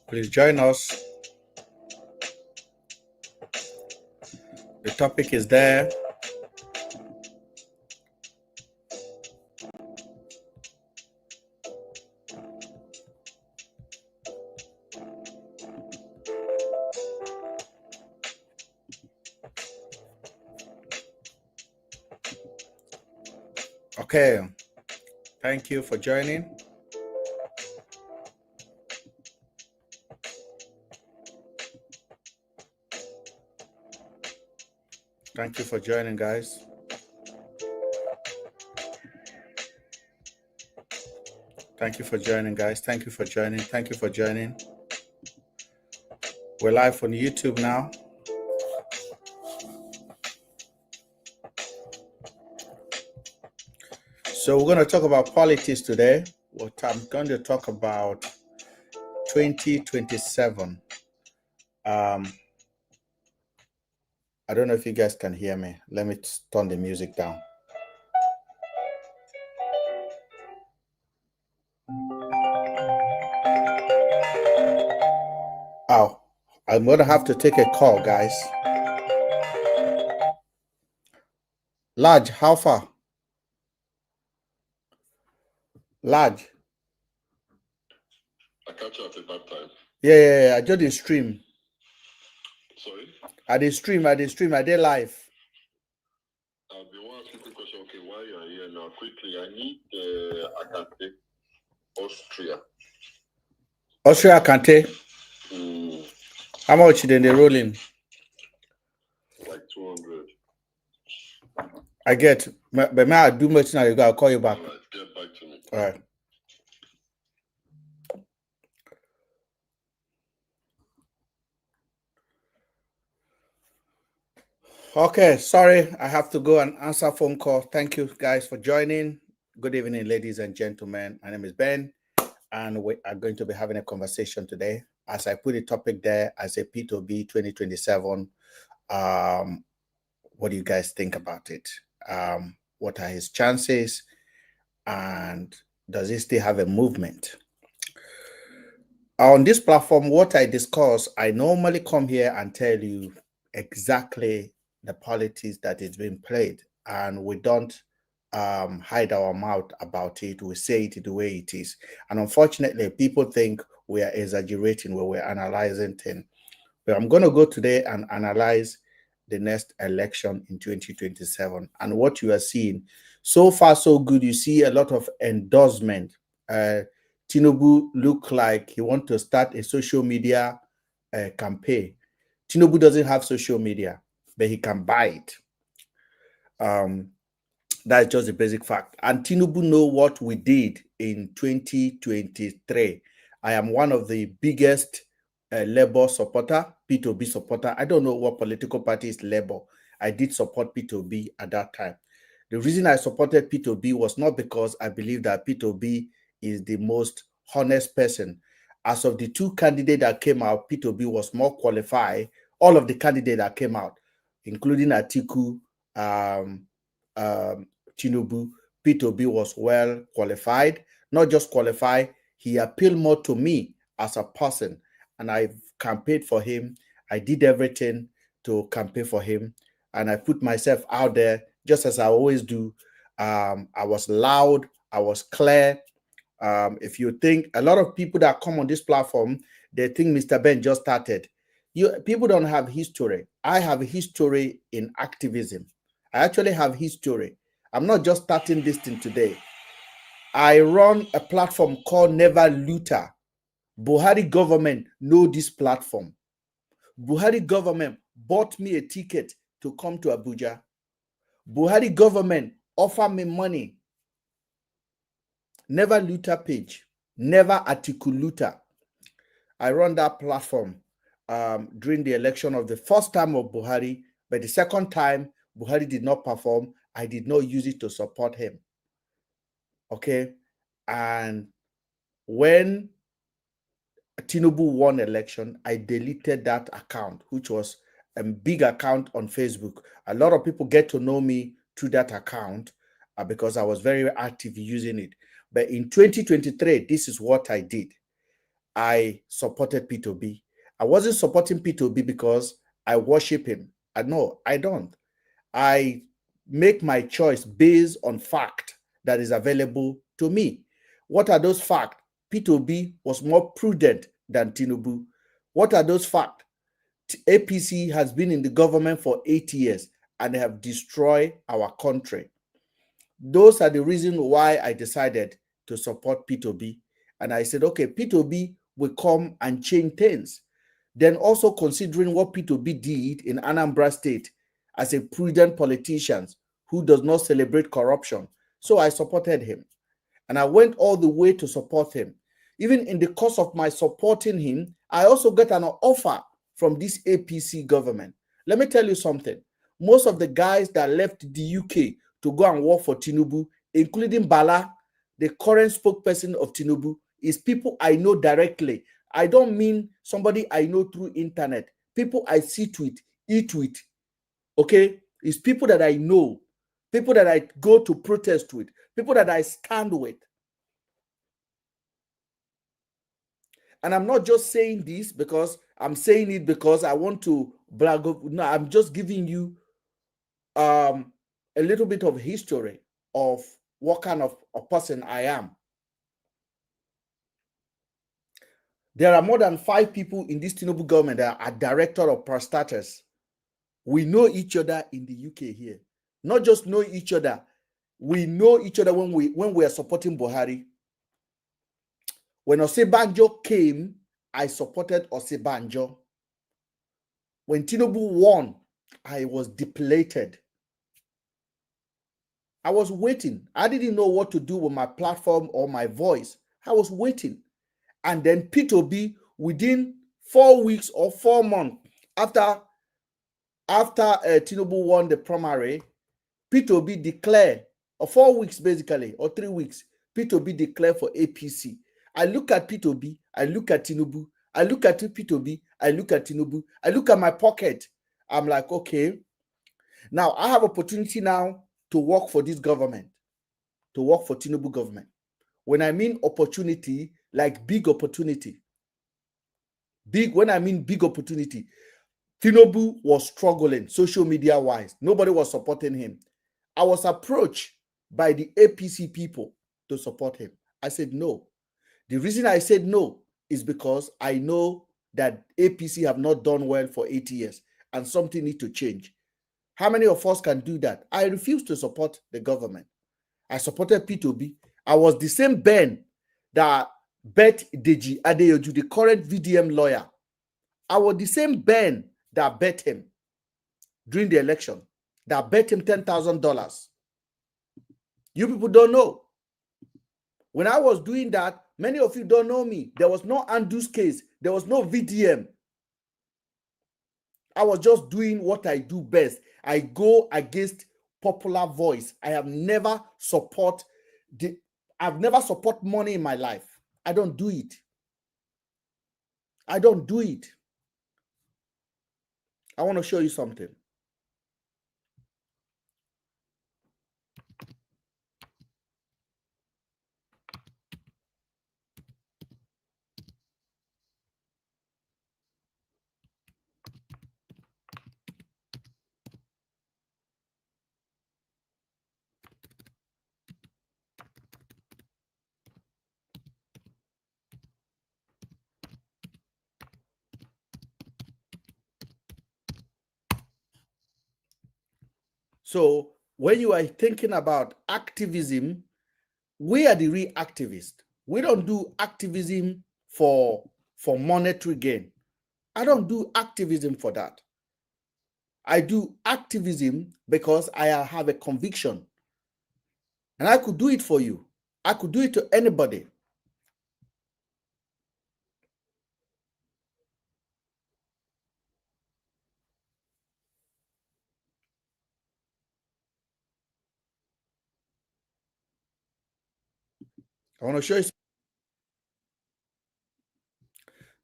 Please join us. The topic is there. Okay. Thank you for joining. Thank you for joining, guys. Thank you for joining, guys. Thank you for joining. Thank you for joining. We're live on YouTube now. So we're going to talk about politics today. What I'm going to talk about 2027. I don't know if you guys can hear me. Let me turn the music down. Oh, I'm going to have to take a call, guys. Large, how far? Large. I catch you at a bad time. Yeah. I just did stream. Sorry? I did stream. I did live. I've been asking the question, okay, why you are here now? Quickly, I need Akante, Austria. Austria Kante. How much then they rolling? Like 200. I get, but may I do much now? I'll call you back. All right, get back to me. All right. Okay, sorry, I have to go and answer phone call. Thank you guys for joining. Good evening, ladies and gentlemen. My name is Ben, and we are going to be having a conversation today. As I put the topic there as a P2B 2027, what do you guys think about it? What are his chances? And does he still have a movement? On this platform, what I discuss, I normally come here and tell you exactly the politics that is being played, and we don't hide our mouth about it. We say it the way it is. And unfortunately, people think we are exaggerating when we're analyzing things. But I'm going to go today and analyze the next election in 2027 and what you are seeing. So far, so good. You see a lot of endorsement. Tinubu look like he want to start a social media campaign. Tinubu doesn't have social media, but he can buy it. That's just a basic fact. And Tinubu know what we did in 2023. I am one of the biggest Labour supporter, P2B supporter. I don't know what political party is Labour. I did support P2B at that time. The reason I supported P2B was not because I believe that P2B is the most honest person. As of the two candidates that came out, P2B was more qualified. All of the candidates that came out, including Atiku, Tinubu, P2B was well qualified. Not just qualified, he appealed more to me as a person, and I campaigned for him. I did everything to campaign for him, and I put myself out there just as I always do. I was loud, I was clear. If you think a lot of people that come on this platform, they think Mr. Ben just started. People don't have history. I have a history in activism. I actually have history. I'm not just starting this thing today. I run a platform called Never Looter. Buhari government know this platform. Buhari government bought me a ticket to come to Abuja. Buhari government offer me money. Never Looter page. Never Article Looter. I run that platform during the election of the first time of Buhari, but the second time Buhari did not perform. I did not use it to support him. Okay. And when Tinubu won election, I deleted that account, which was a big account on Facebook. A lot of people get to know me through that account because I was very active using it. But in 2023, this is what I did. I supported P2B. I wasn't supporting P2B because I worship him. No, I don't. I make my choice based on fact that is available to me. What are those facts? P2B was more prudent than Tinubu. What are those facts? APC has been in the government for 8 years and they have destroyed our country. Those are the reasons why I decided to support P2B. And I said, okay, P2B will come and change things. Then also considering what P2B did in Anambra State as a prudent politician who does not celebrate corruption. So I supported him. And I went all the way to support him. Even in the course of my supporting him, I also got an offer from this APC government. Let me tell you something. Most of the guys that left the UK to go and work for Tinubu, including Bala, the current spokesperson of Tinubu, is people I know directly. I don't mean somebody I know through internet. People I sit with, eat with, okay? It's people that I know, people that I go to protest with, people that I stand with. And I'm not just saying this because I'm saying it because I want to brag. No, I'm just giving you a little bit of history of what kind of a person I am. There are more than 5 people in this Tinubu government that are director of prostaters. We know each other in the UK here. Not just know each other, we know each other when we are supporting Buhari. When Osebanjo came, I supported Osebanjo. When Tinubu won, I was depleted. I was waiting. I didn't know what to do with my platform or my voice. I was waiting. And then P2B, within 4 weeks or 4 months after Tinubu won the primary, P2B declared, or 4 weeks basically, or 3 weeks, P2B declared for APC. I look at P2B, I look at Tinubu, I look at P2B, I look at Tinubu, I look at my pocket. I'm like, okay, now I have opportunity now to work for this government, to work for Tinubu government. When I mean opportunity, like big opportunity. When I mean big opportunity, Tinubu was struggling social media wise. Nobody was supporting him. I was approached by the APC people to support him. I said no. The reason I said no is because I know that APC have not done well for 8 years and something need to change. How many of us can do that? I refuse to support the government. I supported P2B. I was the same Ben that bet Deji Adeyoju, the current VDM lawyer. I was the same Ben that bet him during the election, that bet him $10,000. You people don't know. When I was doing that, many of you don't know me. There was no Andrews case. There was no VDM. I was just doing what I do best. I go against popular voice. I have never support money in my life. I don't do it. I don't do it. I want to show you something. So when you are thinking about activism, we are the real activists. We don't do activism for monetary gain. I don't do activism for that. I do activism because I have a conviction. And I could do it for you. I could do it to anybody. I want to show you.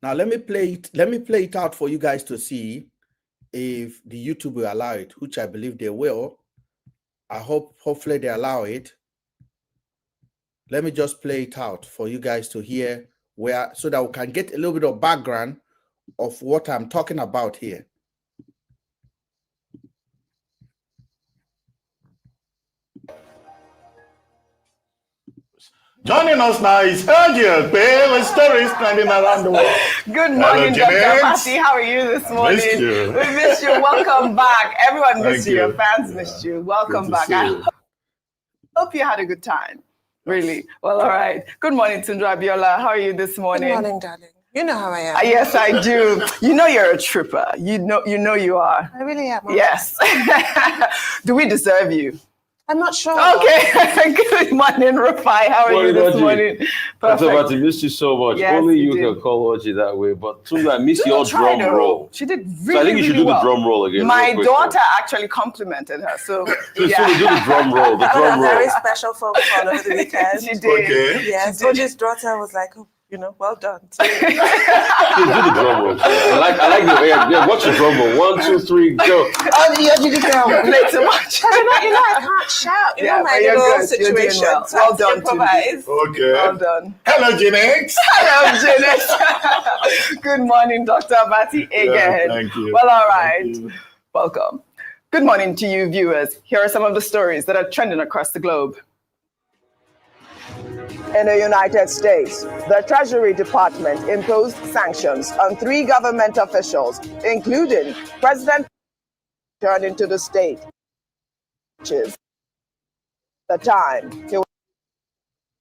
Now let me play it. Let me play it out for you guys to see if the YouTube will allow it, which I believe they will. I hopefully they allow it. Let me just play it out for you guys to hear where so that we can get a little bit of background of what I'm talking about here. Joining us now is Angel with stories trending around the world. Good morning, Dr. Patty. How are you this morning? Missed you. We missed you. Welcome back. Everyone missed you. Your fans Yeah. missed you. Welcome Good to back. see I you. hope you had a good time. Really. Well, all right. Good morning, Tundra Biola. How are you this morning? Good morning, darling. You know how I am. Yes, I do. You know you're a trooper. You know you are. I really am. Yes. Do we deserve you? I'm not sure. Okay. Good morning, Rufai. How are you this morning? Dr. Patty, missed you so much. Yes, Only you did. can call Oji that way. But Tunga, I missed your Try drum though. roll. She did really, So I think you should really do well. the drum roll again. My real quick, daughter actually complimented her. So Please, yeah. do the drum roll. The I drum had a very roll. special phone call over the weekend. She did. Okay. Yes, Oji's daughter was like, oh, well done. Please do the drum roll. I like the way. Yeah, watch the drum roll. 1, 2, 3, go. Play too much. I can't shout. You know my but you're little good. You're doing situation. well. So Well I done, improvise. Okay. Well done. Hello, Janet. Hello, Janet. Good morning, Dr. Batty. Again. Thank you. Well, all right. Thank you. Welcome. Good morning to you, viewers. Here are some of the stories that are trending across the globe. In the United States, the Treasury Department imposed sanctions on 3 government officials, including President returning to the state. Which is the time he was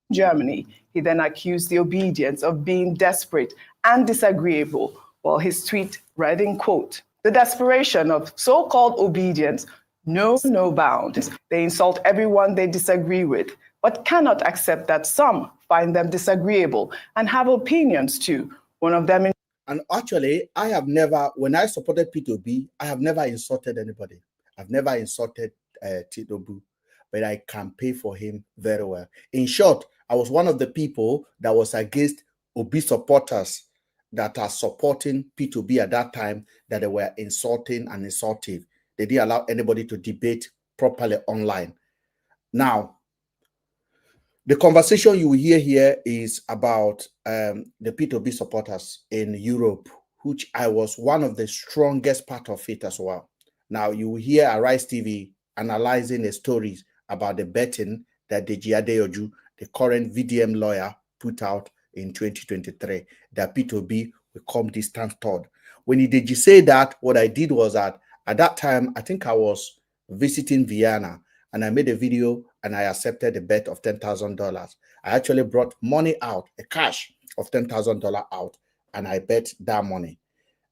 in Germany. He then accused the obedience of being desperate and disagreeable, while his tweet read in quote, "The desperation of so-called obedience knows no bounds. They insult everyone they disagree with, but cannot accept that some find them disagreeable and have opinions too. One of them." And actually, I have never, when I supported P2B, I have never insulted anybody. I've never insulted Tinubu, but I campaigned for him very well. In short, I was one of the people that was against Obi supporters that are supporting P2B at that time, that they were insulting and insultive. They didn't allow anybody to debate properly online. Now, the conversation you will hear here is about the P2B supporters in Europe, which I was one of the strongest part of it as well. Now, you will hear Arise TV analyzing the stories about the betting that Deji Adeoju, the current VDM lawyer, put out in 2023, that P2B will come distant third. When Deji said that, what I did was that at that time, I think I was visiting Vienna, and I made a video and I accepted a bet of $10,000. I actually brought money out, a cash of $10,000 out, and I bet that money.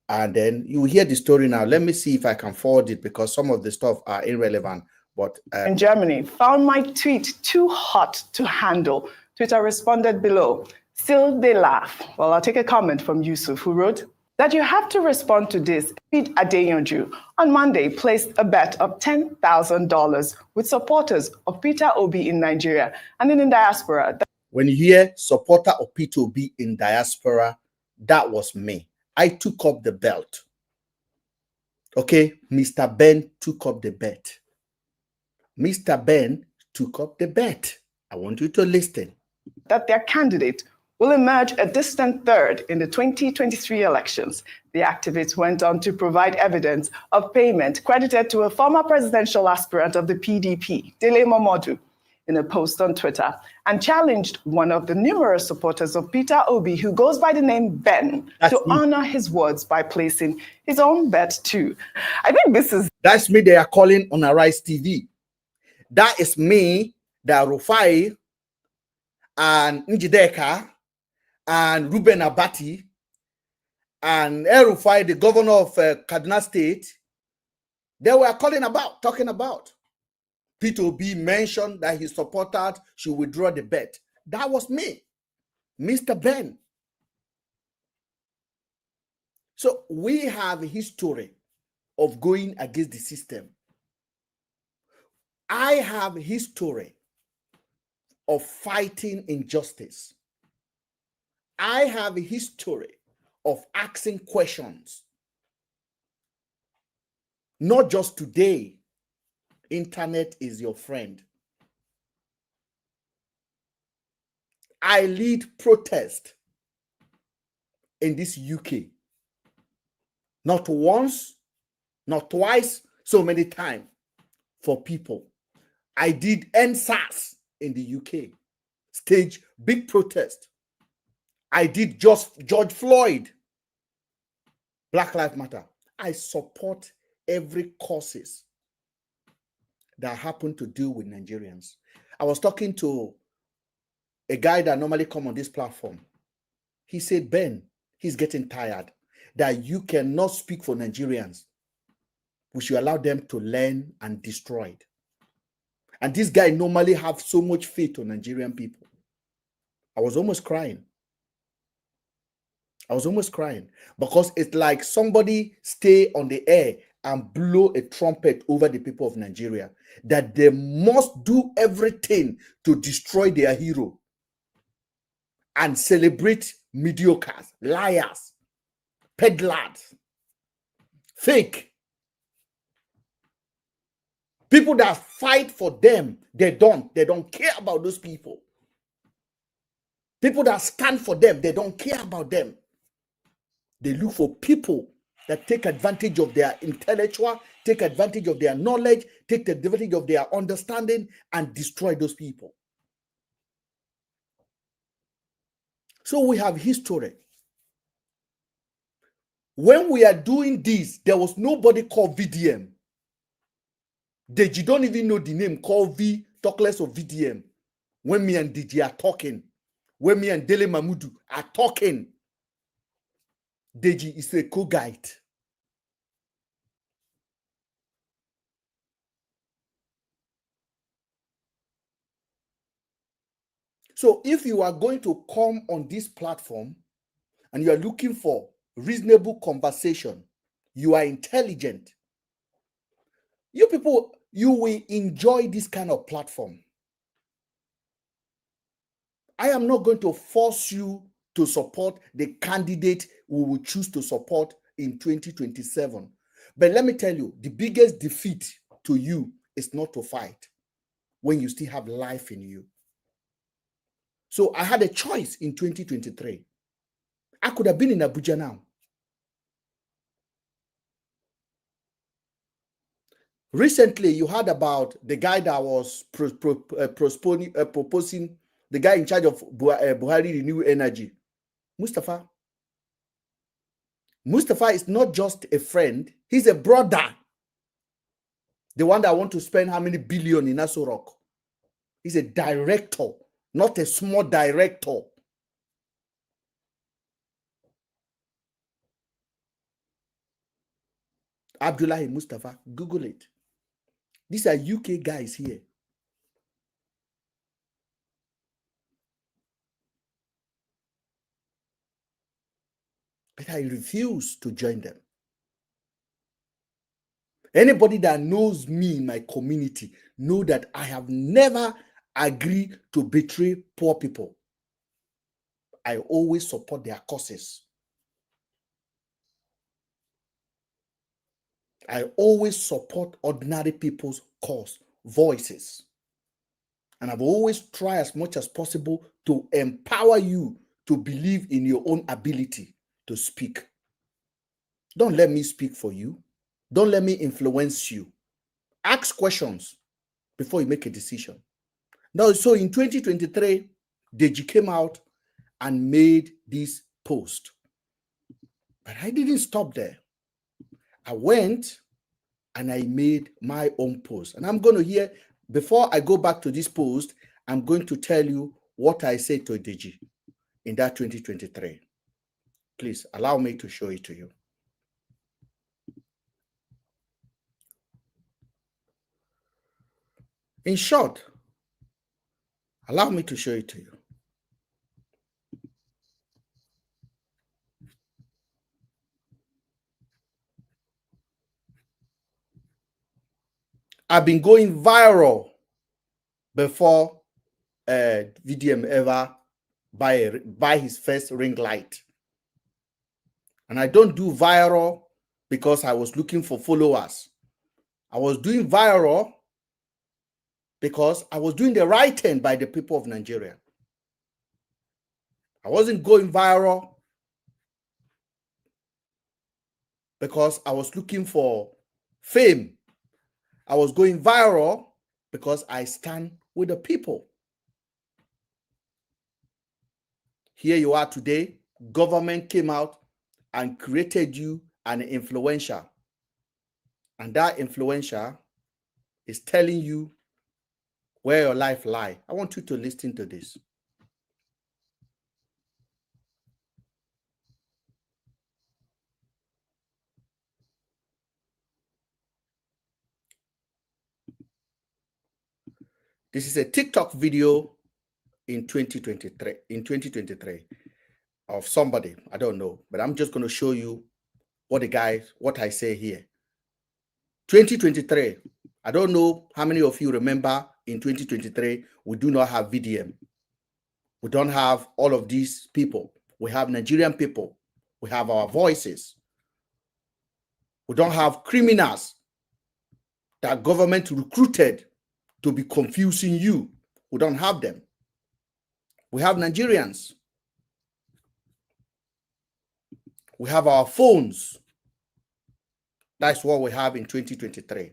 And then you hear the story now. Let me see if I can forward it because some of the stuff are irrelevant. But in Germany, found my tweet too hot to handle. Twitter responded below, still they laugh. Well, I'll take a comment from Yusuf, who wrote that you have to respond to this. Pete Adeyanju on Monday placed a bet of $10,000 with supporters of Peter Obi in Nigeria and in the diaspora. When you hear supporter of Peter Obi in diaspora, that was me. I took up the belt. Okay, Mr. Ben took up the bet. Mr. Ben took up the bet. I want you to listen. That their candidate will emerge a distant third in the 2023 elections. The activist went on to provide evidence of payment credited to a former presidential aspirant of the PDP, Dele Momodu, in a post on Twitter, and challenged one of the numerous supporters of Peter Obi, who goes by the name Ben, to honor his words by placing his own bet too. I think this is... That's me they are calling on Arise TV. That is me, that Rufai, and Njideka, and Ruben Abati, and Rufai, the governor of Kaduna State. They were talking about. Peter Obi mentioned that his supporters should withdraw the bet. That was me, Mr. Ben. So we have a history of going against the system. I have a history of fighting injustice. I have a history of asking questions. Not just today. Internet is your friend. I lead protest in this UK. Not once, not twice, so many times for people. I did NSAS in the UK, stage big protest. I did just George Floyd, Black Lives Matter. I support every causes that happen to deal with Nigerians. I was talking to a guy that normally come on this platform. He said, Ben, he's getting tired that you cannot speak for Nigerians. We should allow them to learn and destroy it. And this guy normally have so much faith on Nigerian people. I was almost crying. I was almost crying because it's like somebody stay on the air and blow a trumpet over the people of Nigeria that they must do everything to destroy their hero and celebrate mediocres, liars, peddlers, fake. People that fight for them, they don't care about those people. People that stand for them, they don't care about them. They look for people that take advantage of their intellectual, take advantage of their knowledge, take advantage of their understanding, and destroy those people. So we have history. When we are doing this, there was nobody called VDM. Deji don't even know the name called V, talk less of VDM. When me and Deji are talking, when me and Dele Mamudu are talking, Deji is a co-guide. So if you are going to come on this platform and you are looking for reasonable conversation, you are intelligent, you people, you will enjoy this kind of platform. I am not going to force you to support the candidate we will choose to support in 2027. But let me tell you, the biggest defeat to you is not to fight when you still have life in you. So I had a choice in 2023. I could have been in Abuja now. Recently, you heard about the guy that was proposing, the guy in charge of Buhari Renewable Energy, Mustafa. Mustafa is not just a friend, he's a brother. The one that want to spend how many billion in Aso Rock. He's a director, not a small director. Abdullahi Mustafa, Google it. These are UK guys here. But I refuse to join them. Anybody that knows me in my community know that I have never agreed to betray poor people. I always support their causes. I always support ordinary people's cause, voices. And I've always tried as much as possible to empower you to believe in your own ability to speak. Don't let me speak for you. Don't let me influence you. Ask questions before you make a decision. Now, so in 2023, Deji came out and made this post. But I didn't stop there. I went and I made my own post. And I'm going to hear, before I go back to this post, I'm going to tell you what I said to Deji in that 2023. Please allow me to show it to you. In short, allow me to show it to you. I've been going viral before VDM ever buy his first ring light. And I don't do viral because I was looking for followers. I was doing viral because I was doing the right thing by the people of Nigeria. I wasn't going viral because I was looking for fame. I was going viral because I stand with the people. Here you are today. Government came out and created you an influencer. And that influencer is telling you where your life lies. I want you to listen to this. This is a TikTok video in 2023 of somebody. I don't know, but I'm just going to show you what I say here. 2023. I don't know how many of you remember in 2023, we do not have VDM. We don't have all of these people. We have Nigerian people. We have our voices. We don't have criminals that government recruited to be confusing you. We don't have them. We have Nigerians. We have our phones. That's what we have in 2023.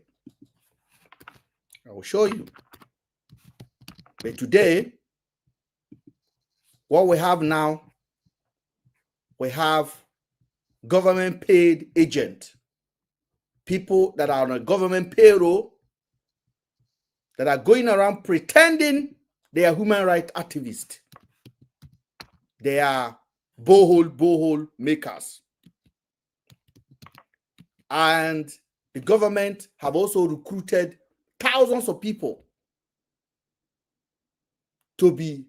I will show you. But today, what we have now, we have government paid agent, people that are on a government payroll that are going around pretending they are human rights activists. They are borehole makers. And the government have also recruited thousands of people to be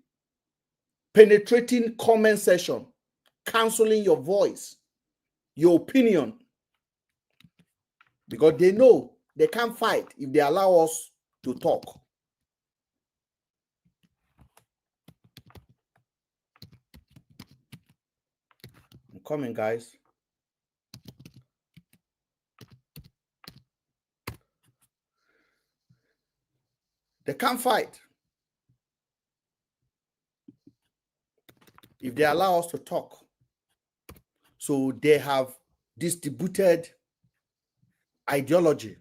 penetrating comment section, canceling your voice, your opinion, because they know they can't fight if they allow us to talk. I'm coming, guys. They can't fight if they allow us to talk. So they have distributed ideology.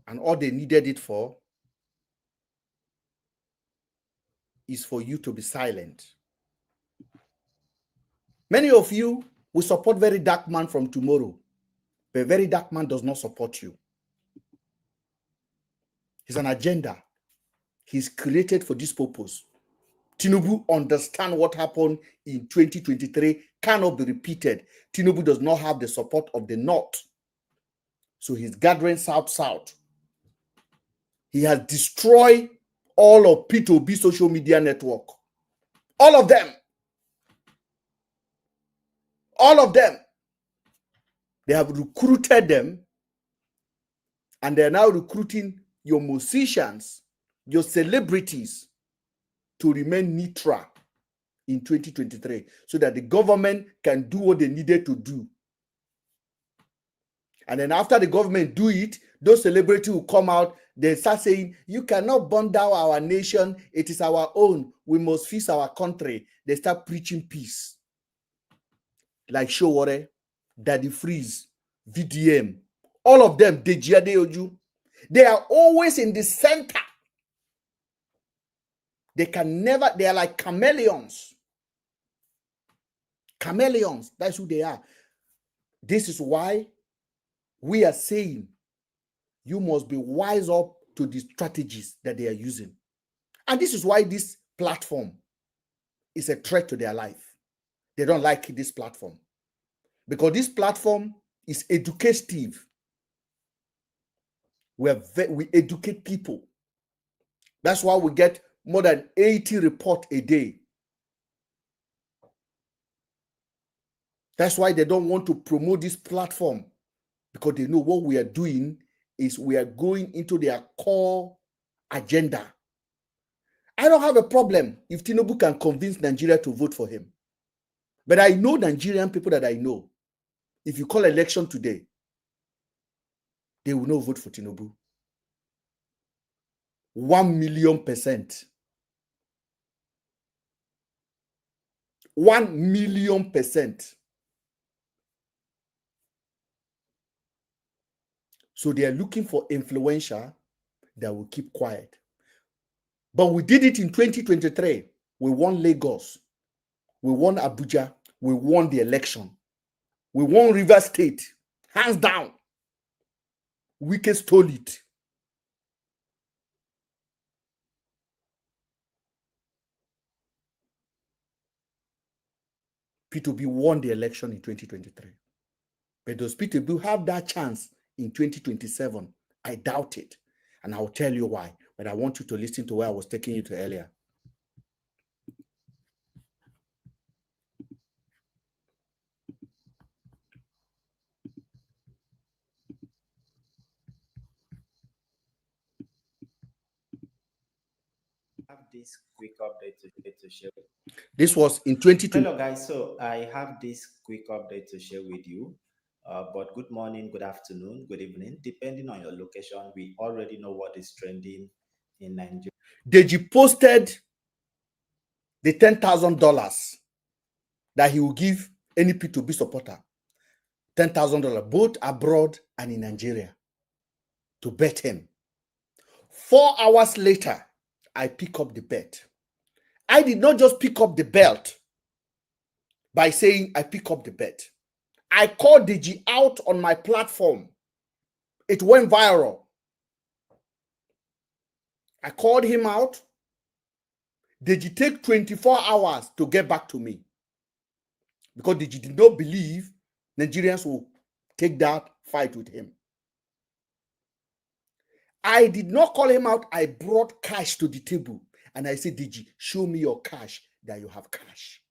And all they needed it for is for you to be silent. Many of you will support Very Dark Man from tomorrow, but Very Dark Man does not support you. He's an agenda. He's created for this purpose. Tinubu understand what happened in 2023 cannot be repeated. Tinubu does not have the support of the North. So he's gathering South. He has destroyed all of P2B social media network. All of them. All of them. They have recruited them, and they're now recruiting your musicians, your celebrities to remain neutral in 2023 so that the government can do what they needed to do. And then after the government do it, those celebrities will come out, they start saying, you cannot burn down our nation, it is our own, we must fix our country. They start preaching peace. Like Showore, Daddy Freeze, VDM, all of them, Deji Adeoju, they are always in the center. They can never, they are like chameleons. Chameleons, that's who they are. This is why we are saying you must be wise up to the strategies that they are using. And this is why this platform is a threat to their life. They don't like this platform because this platform is educative. We educate people. That's why we get more than 80 reports a day. That's why they don't want to promote this platform, because they know what we are doing is we are going into their core agenda. I don't have a problem if Tinubu can convince Nigeria to vote for him. But I know Nigerian people that I know, if you call election today, they will not vote for Tinubu. 1,000,000%. 1,000,000%. So they are looking for influencer that will keep quiet. But we did it in 2023. We won Lagos. We won Abuja. We won the election. We won River State. Hands down. Wike stole it. P2B won the election in 2023. But does P2B have that chance in 2027? I doubt it. And I'll tell you why. But I want you to listen to where I was taking you to earlier. Have this quick update to share. This was in 2020. Hello guys, so I have this quick update to share with you. But good morning, good afternoon, good evening, depending on your location. We already know what is trending in Nigeria. Deji posted the $10,000 that he will give any P2B supporter. $10,000 both abroad and in Nigeria to bet him. 4 hours later, I pick up the bet. I did not just pick up the belt by saying I pick up the bet. I called Deji out on my platform. It went viral. I called him out. Deji take 24 hours to get back to me because Deji did not believe Nigerians will take that fight with him. I did not call him out. I brought cash to the table and I said, Deji, show me your cash that you have cash.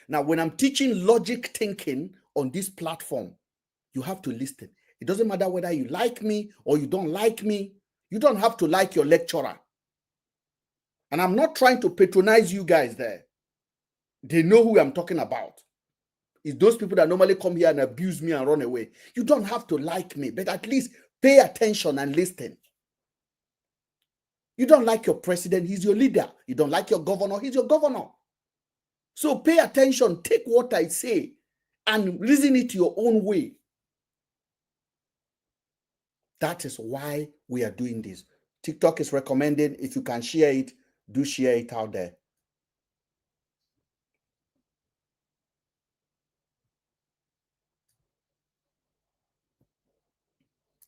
Now, when I'm teaching logic thinking on this platform, you have to listen. It doesn't matter whether you like me or you don't like me. You don't have to like your lecturer. And I'm not trying to patronize you guys there. They know who I'm talking about. It's those people that normally come here and abuse me and run away. You don't have to like me, but at least pay attention and listen. You don't like your president, he's your leader. You don't like your governor, he's your governor. So pay attention, take what I say and reason it your own way. That is why we are doing this. TikTok is recommending, if you can share it, do share it out there.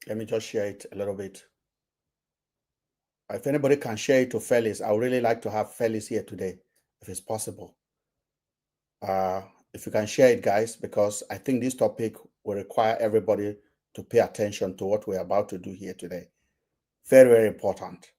Let me just share it a little bit. If anybody can share it to Felix, I would really like to have Felix here today, if it's possible. If you can share it, guys, because I think this topic will require everybody to pay attention to what we're about to do here today. Very, very important.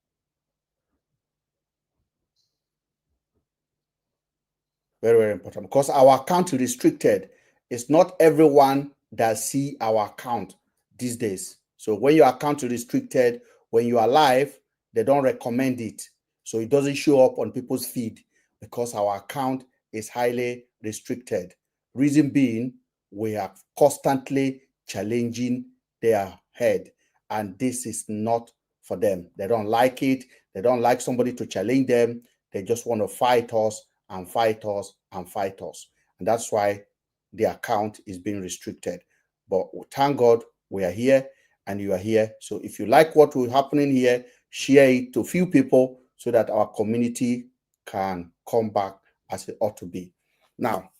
Very, very important because our account is restricted. It's not everyone that see our account these days. So when your account is restricted, when you are live, they don't recommend it. So it doesn't show up on people's feed because our account is highly restricted. Reason being, we are constantly challenging their head. And this is not for them. They don't like it. They don't like somebody to challenge them. They just want to fight us and fight us and fight us. And that's why the account is being restricted. But thank God we are here and you are here. So if you like what will happening here, share it to few people so that our community can come back as it ought to be. Now,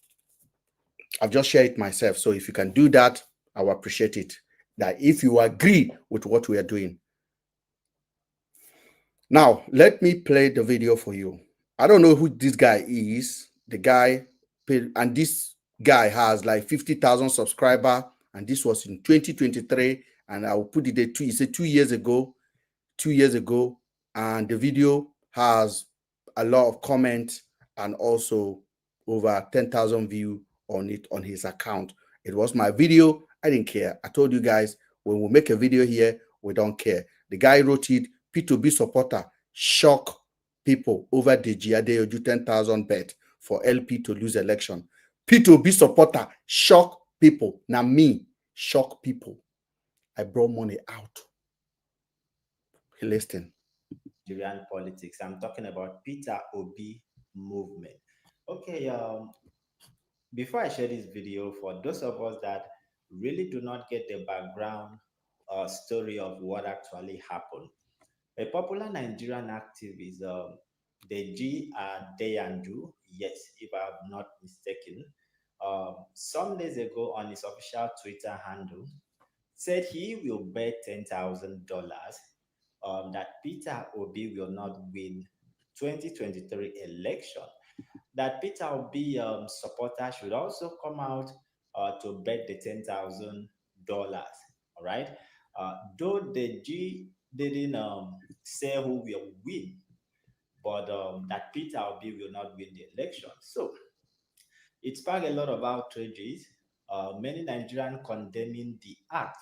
I've just shared it myself. So if you can do that, I will appreciate it. That if you agree with what we are doing. Now, let me play the video for you. I don't know who this guy is. The guy, and this guy has like 50,000 subscribers, and this was in 2023. And I will put it there too. He said 2 years ago, 2 years ago, and the video has a lot of comments and also over 10,000 views on it on his account. It was my video. I didn't care. I told you guys when we make a video here, we don't care. The guy wrote it. P2B supporter shock people over the Adeoju 10,000 bet for LP to lose election. P2B supporter shock people. Now me shock people. I brought money out. Listen. Nigerian politics. I'm talking about Peter Obi movement. Okay, before I share this video, for those of us that really do not get the background story of what actually happened. A popular Nigerian activist, Deji Adeyanju, yes, if I'm not mistaken, some days ago on his official Twitter handle, said he will bet $10,000 that Peter Obi will not win 2023 election. That Peter Obi supporters should also come out to bet the $10,000. All right. Though the G didn't say who will win, but that Peter Obi will not win the election. So it sparked a lot of outrages. Many Nigerians condemning the act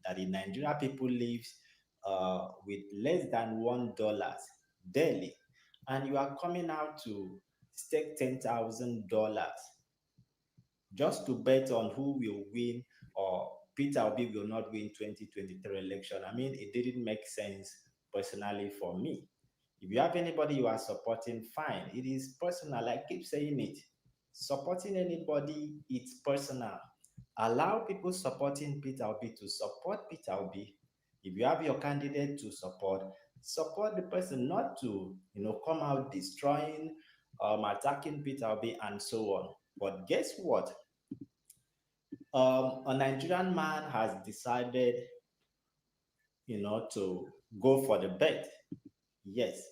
that in Nigeria people live with less than $1 daily, and you are coming out to stake $10,000 just to bet on who will win or Peter Obi will not win 2023 election. I mean, it didn't make sense personally for me. If you have anybody you are supporting, fine. It is personal. I keep saying it. Supporting anybody, it's personal. Allow people supporting Peter Obi to support Peter Obi. If you have your candidate to support the person, not to come out destroying, attacking Peter Obi and so on. But guess what? A Nigerian man has decided, to go for the bet. Yes.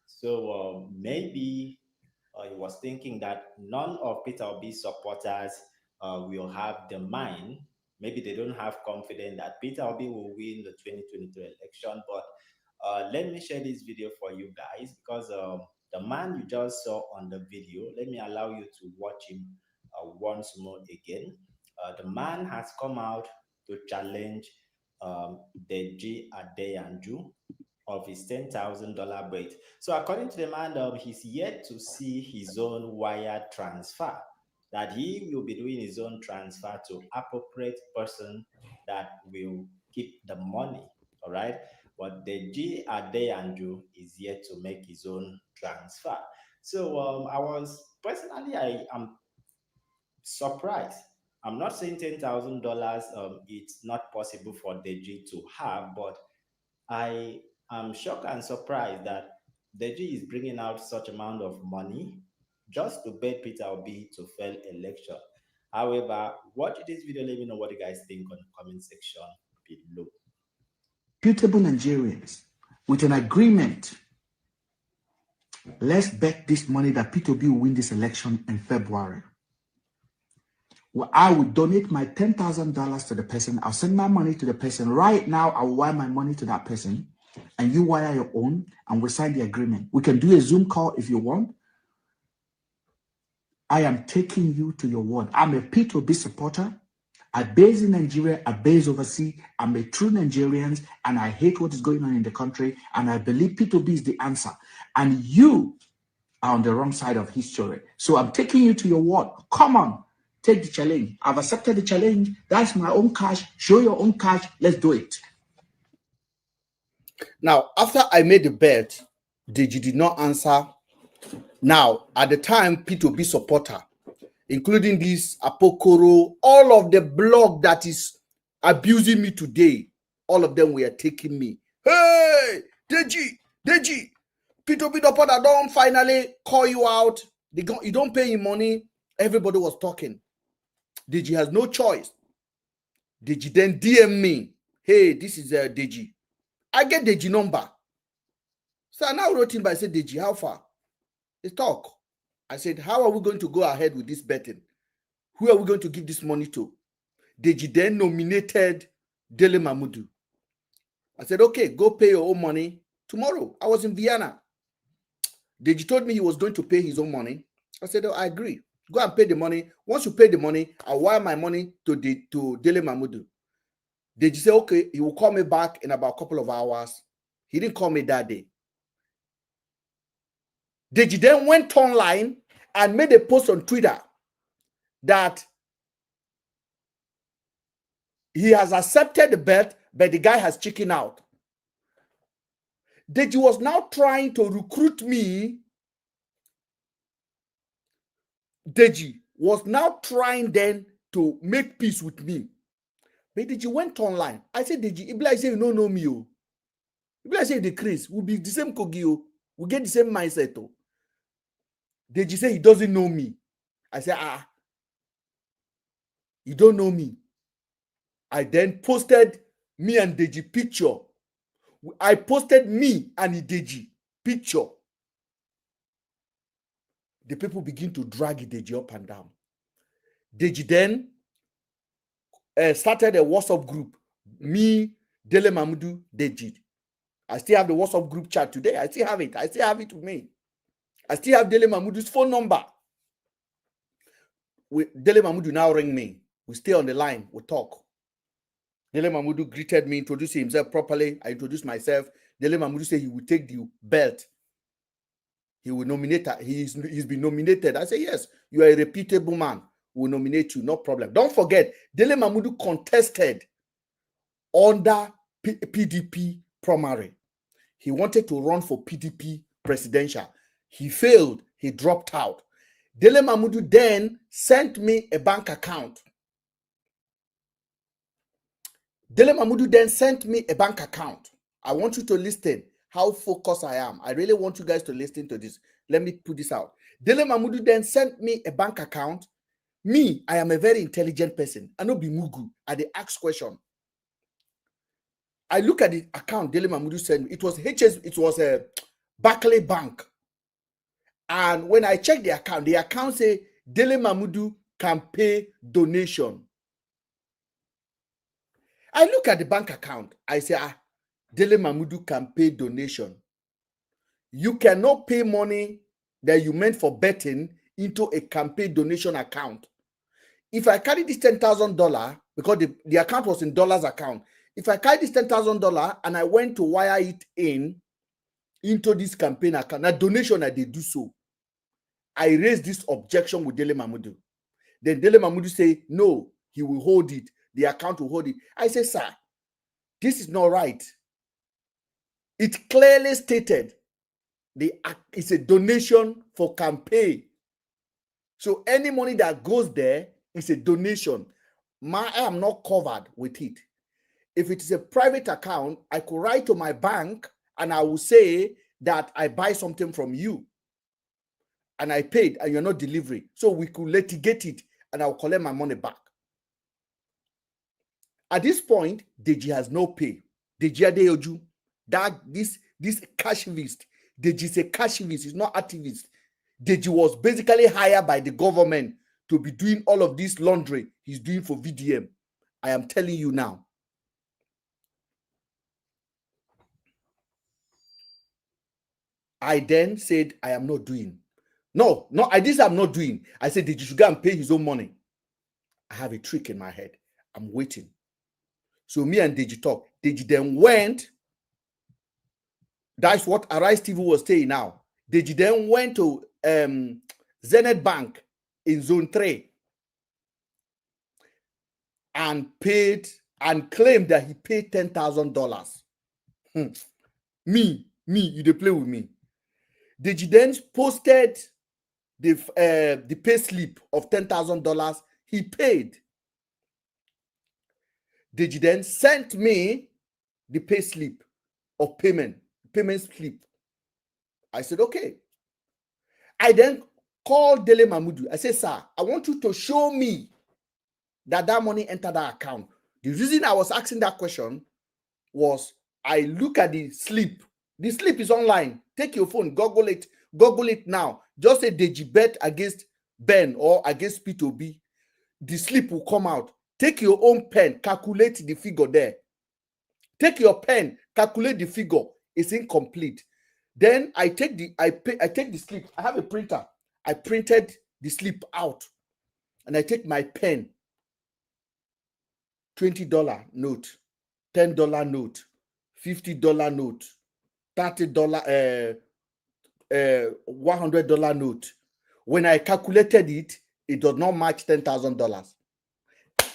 So maybe he was thinking that none of Peter Obi's supporters will have the mind. Maybe they don't have confidence that Peter Obi will win the 2023 election. But let me share this video for you guys because the man you just saw on the video, let me allow you to watch him once more again. The man has come out to challenge Deji Adeyanju of his $10,000 bet. So according to the man, he's yet to see his own wire transfer, that he will be doing his own transfer to appropriate person that will keep the money, all right? But the G Adeyanju is yet to make his own transfer. So I am surprised. I'm not saying $10,000 it's not possible for Deji to have, but I am shocked and surprised that Deji is bringing out such amount of money just to bet Peter Obi to fail election. However, watch this video. Let me know what you guys think on the comment section below. Reputable Nigerians with an agreement. Let's bet this money that Peter Obi will win this election in February. Well, I would donate my $10,000 to the person. I'll send my money to the person. Right now, I'll wire my money to that person. And you wire your own. And we'll sign the agreement. We can do a Zoom call if you want. I am taking you to your word. I'm a Peter Obi supporter. I base in Nigeria. I base overseas. I'm a true Nigerian. And I hate what is going on in the country. And I believe Peter Obi is the answer. And you are on the wrong side of history. So I'm taking you to your word. Come on. Take the challenge. I've accepted the challenge. That's my own cash. Show your own cash. Let's do it. Now, after I made the bet, Deji did not answer. Now, at the time, P2B supporter, including this Apokoro, all of the blog that is abusing me today, all of them were taking me. Hey, Deji, P2B supporter don't finally call you out. You don't pay him money. Everybody was talking. Deji has no choice. Deji then DM me. Hey, this is Deji. I get Deji number. So I now wrote him by said, Deji, how far? Let's talk. I said, how are we going to go ahead with this betting? Who are we going to give this money to? Deji then nominated Dele Mahmood. I said, okay, go pay your own money tomorrow. I was in Vienna. Deji told me he was going to pay his own money. I said, oh, I agree. Go and pay the money. Once you pay the money, I'll wire my money to Dele Mahmood. Deji said, okay, he will call me back in about a couple of hours. He didn't call me that day. Deji then went online and made a post on Twitter that he has accepted the bet, but the guy has chickened out. Deji was now trying to recruit me. Deji was now trying then to make peace with me. But Deji went online. I said, Deji, if I say you don't know me, oh. If I say the Chris, we'll be the same Kogi, we'll get the same mindset. Oh. Deji say he doesn't know me. I said, you don't know me. I then posted me and Deji picture. I posted me and Deji picture. The people begin to drag Deji up and down. Deji then started a WhatsApp group. Me, Dele Mamudu, Deji. I still have the WhatsApp group chat today. I still have it. I still have it with me. I still have Dele Mamudu's phone number. Dele Mamudu now ring me. We stay on the line. We talk. Dele Mamudu greeted me, introduced himself properly. I introduced myself. Dele Mamudu said he will take the belt. He will nominate her. He's been nominated. I say, yes, you are a reputable man. We'll nominate you. No problem. Don't forget, Dele Mamudu contested under PDP primary. He wanted to run for PDP presidential. He failed. He dropped out. Dele Mamudu then sent me a bank account. Dele Mamudu then sent me a bank account. I want you to listen how focused I am. I really want you guys to listen to this. Let me put this out. Dele Mamudu then sent me a bank account. Me, I am a very intelligent person. I know be mugu. I dey ask question. I look at the account Dele Mamudu sent me. It was a Barclays Bank. And when I check the account say Dele Mamudu can pay donation. I look at the bank account. I say, Dele Mamudu can pay donation. You cannot pay money that you meant for betting into a campaign donation account. If I carry this $10,000, because the account was in dollars account, if I carry this $10,000 and I went to wire it into this campaign account, now donation, I did do so. I raised this objection with Dele Mamudu. Then Dele Mamudu say, no, he will hold it. The account will hold it. I say, sir, this is not right. It clearly stated it's a donation for campaign. So any money that goes there is a donation. I am not covered with it. If it is a private account, I could write to my bank and I will say that I buy something from you and I paid and you're not delivering. So we could litigate it and I'll collect my money back. At this point, Deji has no pay. Deji Adeoju, this cashivist, Deji is a cashivist, he's not activist. Deji was basically hired by the government to be doing all of this laundry he's doing for VDM. I am telling you now. I then said, I am not doing. No, I'm not doing. I said, Deji should go and pay his own money. I have a trick in my head. I'm waiting. So me and Deji talk. Deji then went. That's what Arise TV was saying now. Deji then went to Zenith Bank in Zone 3 and paid and claimed that he paid $10,000. Me, you dey play with me. Deji then posted the pay slip of $10,000 he paid. Deji then sent me the pay slip of payment slip. I said, okay. I then called Dele Mamudu. I said, sir, I want you to show me that money entered that account. The reason I was asking that question was I look at the slip. The slip is online. Take your phone, Google it now. Just say Deji bet against Ben or against P2B. The slip will come out. Take your own pen, calculate the figure there. Take your pen, calculate the figure. It's incomplete. Then I take the slip. I have a printer. I printed the slip out. And I take my pen. $20 note, $10 note, $50 note, $30, $100 note. When I calculated it, it does not match $10,000.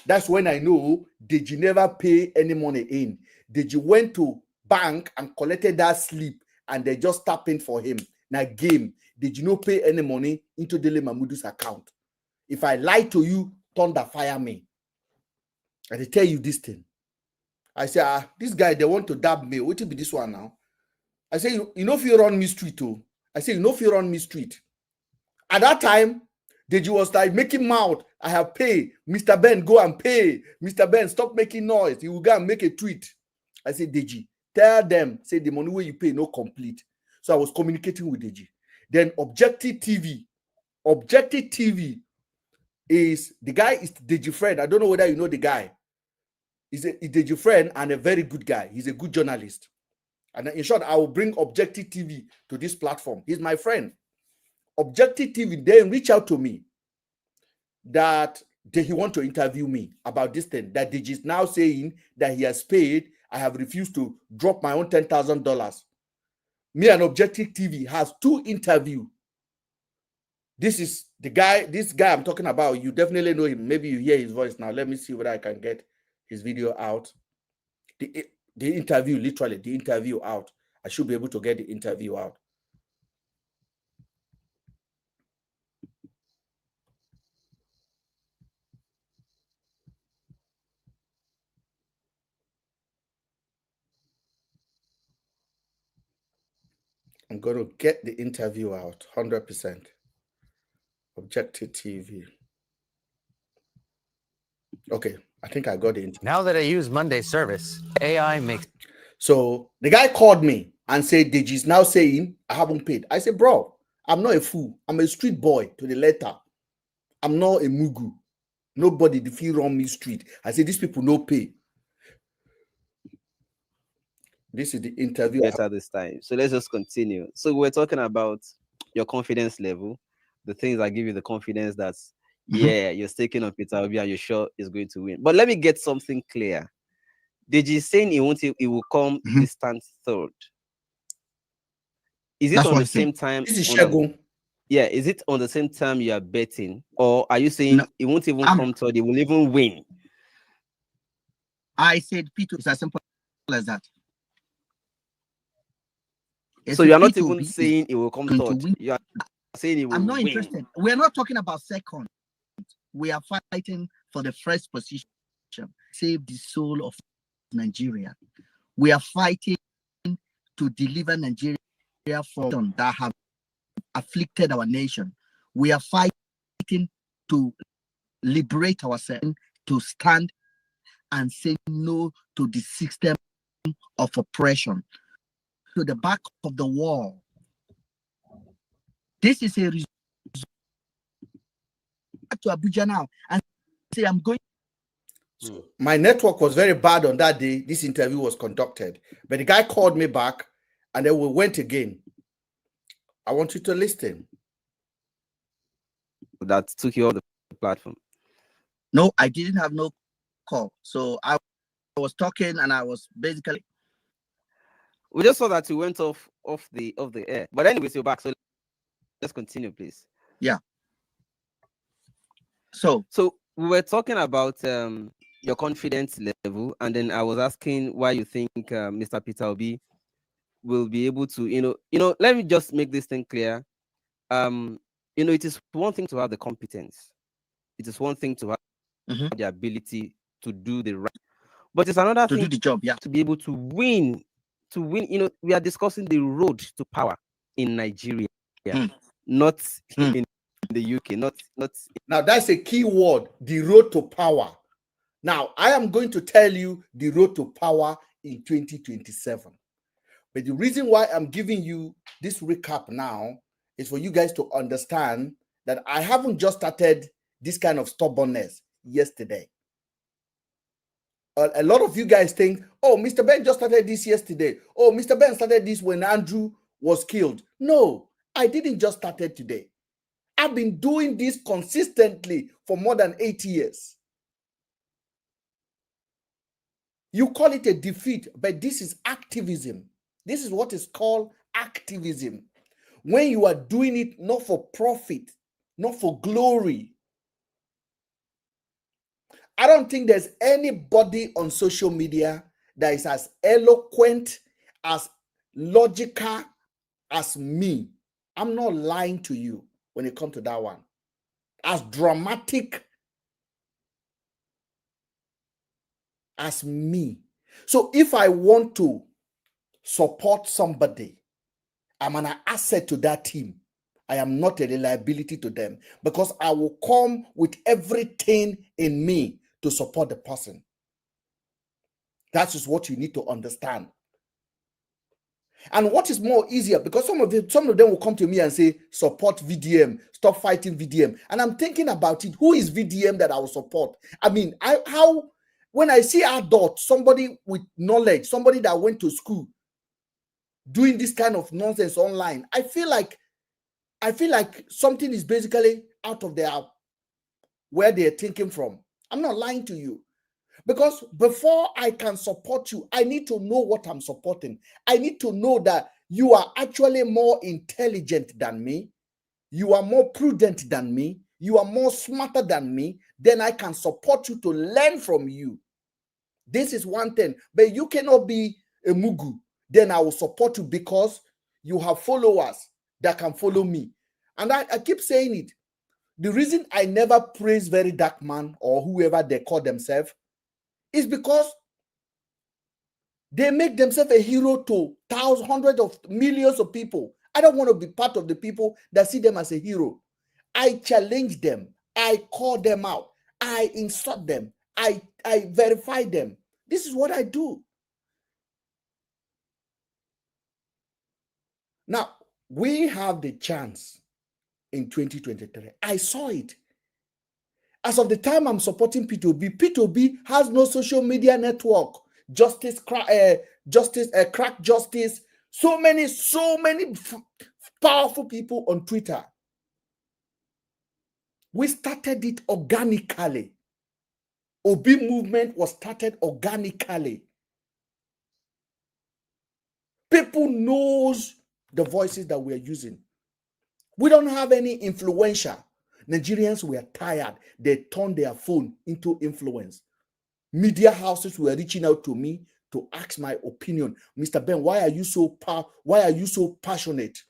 That's when I know Deji never pay any money in. Deji went to bank and collected that slip and they just tap in for him. Now game, Deji no pay any money into Dele Mamudu's account. If I lie to you, thunder fire me. And they tell you this thing. I say, this guy, they want to dab me. What will be this one now? I say, you know if you run me street too. I say, you know if you run me street. At that time, Deji was like making mouth. I have paid. Mr. Ben, go and pay. Mr. Ben, stop making noise. He will go and make a tweet. I say, Deji, tell them, say the money where you pay no complete. So I was communicating with Deji. Then Objective TV is, the guy is Deji friend. I don't know whether you know the guy. He's Deji friend and a very good guy. He's a good journalist. And in short, I will bring Objective TV to this platform. He's my friend. Objective TV then reach out to me that he want to interview me about this thing, that Deji is now saying that he has paid. I have refused to drop my own $10,000. Me and Objective TV has 2 interviews. This is this guy I'm talking about. You definitely know him. Maybe you hear his voice now. Let me see whether I can get his video out. The interview, literally, the interview out. I should be able to get the interview out. I'm going to get the interview out, 100%. Objective TV. Okay, I think I got the interview. Now that I use Monday service, AI makes... So the guy called me and said, Deji is now saying, I haven't paid. I said, bro, I'm not a fool. I'm a street boy to the letter. I'm not a mugu. Nobody defeat on me street. I said, these people no pay. This is the interview. Better this time. So let's just continue. So we're talking about your confidence level, the things that give you the confidence that, yeah, you're staking on Peter Obi and you're sure he's going to win. But let me get something clear. Deji saying he will come distant third. Is it That's on the same time? This is Shagun. Yeah, is it on the same time you are betting? Or are you saying he won't even come third, he will even win? I said Peter is as simple as that. So you're not even saying it will come third. You are saying it will I'm not win. interested. We're not talking about second. We are fighting for the first position. Save the soul of Nigeria. We are fighting to deliver Nigeria from that have afflicted our nation. We are fighting to liberate ourselves, to stand and say no to the system of oppression, to the back of the wall. This is a result to Abuja now and say I'm going. My network was very bad on that day this interview was conducted, but the guy called me back and then we went again. I want you to listen. That took you off the platform. No, I didn't have no call. So I was talking and I was basically. We just saw that you went off the air. But anyways, you're back. So let's continue, please. Yeah. So we were talking about your confidence level, and then I was asking why you think Mr. Peter Obi will be able to, you know, let me just make this thing clear. It is one thing to have the competence. It is one thing to have the ability to do the right, but it's another thing to do the job, yeah, to be able to win. We are discussing the road to power in Nigeria, not in the UK, not. Now that's a key word, the road to power. Now I am going to tell you the road to power in 2027. But the reason why I'm giving you this recap now is for you guys to understand that I haven't just started this kind of stubbornness yesterday. A lot of you guys think, oh, Mr. Ben just started this yesterday. Oh, Mr. Ben started this when Andrew was killed. No, I didn't just start it today. I've been doing this consistently for more than 8 years. You call it a defeat, but this is activism. This is what is called activism. When you are doing it not for profit, not for glory. I don't think there's anybody on social media that is as eloquent, as logical as me. I'm not lying to you when it comes to that one. As dramatic as me. So if I want to support somebody, I'm an asset to that team. I am not a liability to them because I will come with everything in me to support the person. That is what you need to understand. And what is more easier, because some of them will come to me and say, support VDM, stop fighting VDM. And I'm thinking about it. Who is VDM that I will support? I mean, when I see adults, somebody with knowledge, somebody that went to school, doing this kind of nonsense online, I feel like something is basically out of where they're thinking from. I'm not lying to you. Because before I can support you, I need to know what I'm supporting. I need to know that you are actually more intelligent than me. You are more prudent than me. You are more smarter than me. Then I can support you to learn from you. This is one thing. But you cannot be a mugu. Then I will support you because you have followers that can follow me. And I keep saying it. The reason I never praise Very Dark Man or whoever they call themselves is because they make themselves a hero to thousands, hundreds of millions of people. I don't want to be part of the people that see them as a hero. I challenge them. I call them out. I insult them. I verify them. This is what I do. Now, we have the chance in 2023. I saw it. As of the time I'm supporting P2B has no social media network. Crack Justice. So many powerful people on Twitter. We started it organically. Obi movement was started organically. People knows the voices that we are using. We don't have any influencer. Nigerians were tired. They turned their phone into influence. Media houses were reaching out to me to ask my opinion. Mr. Ben, why are you so passionate?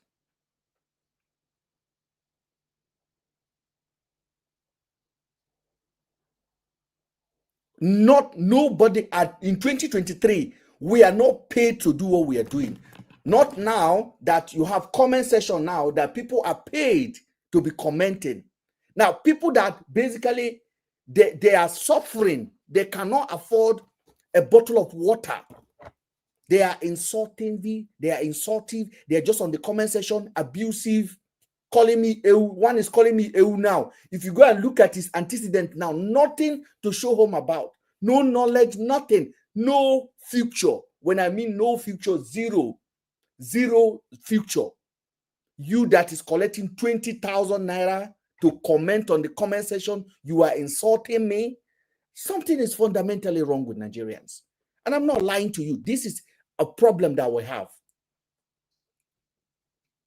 Nobody in 2023, we are not paid to do what we are doing. Not now that you have comment section now that people are paid to be commenting. Now, people that basically they are suffering, they cannot afford a bottle of water. They are insulting they are insultive, they are just on the comment section, abusive, calling me EU. One is calling me EU now. If you go and look at his antecedent now, nothing to show home about. No knowledge, nothing. No future. When I mean no future, zero future. You that is collecting 20,000 naira to comment on the comment section, you are insulting me. Something is fundamentally wrong with Nigerians. And I'm not lying to you. This is a problem that we have.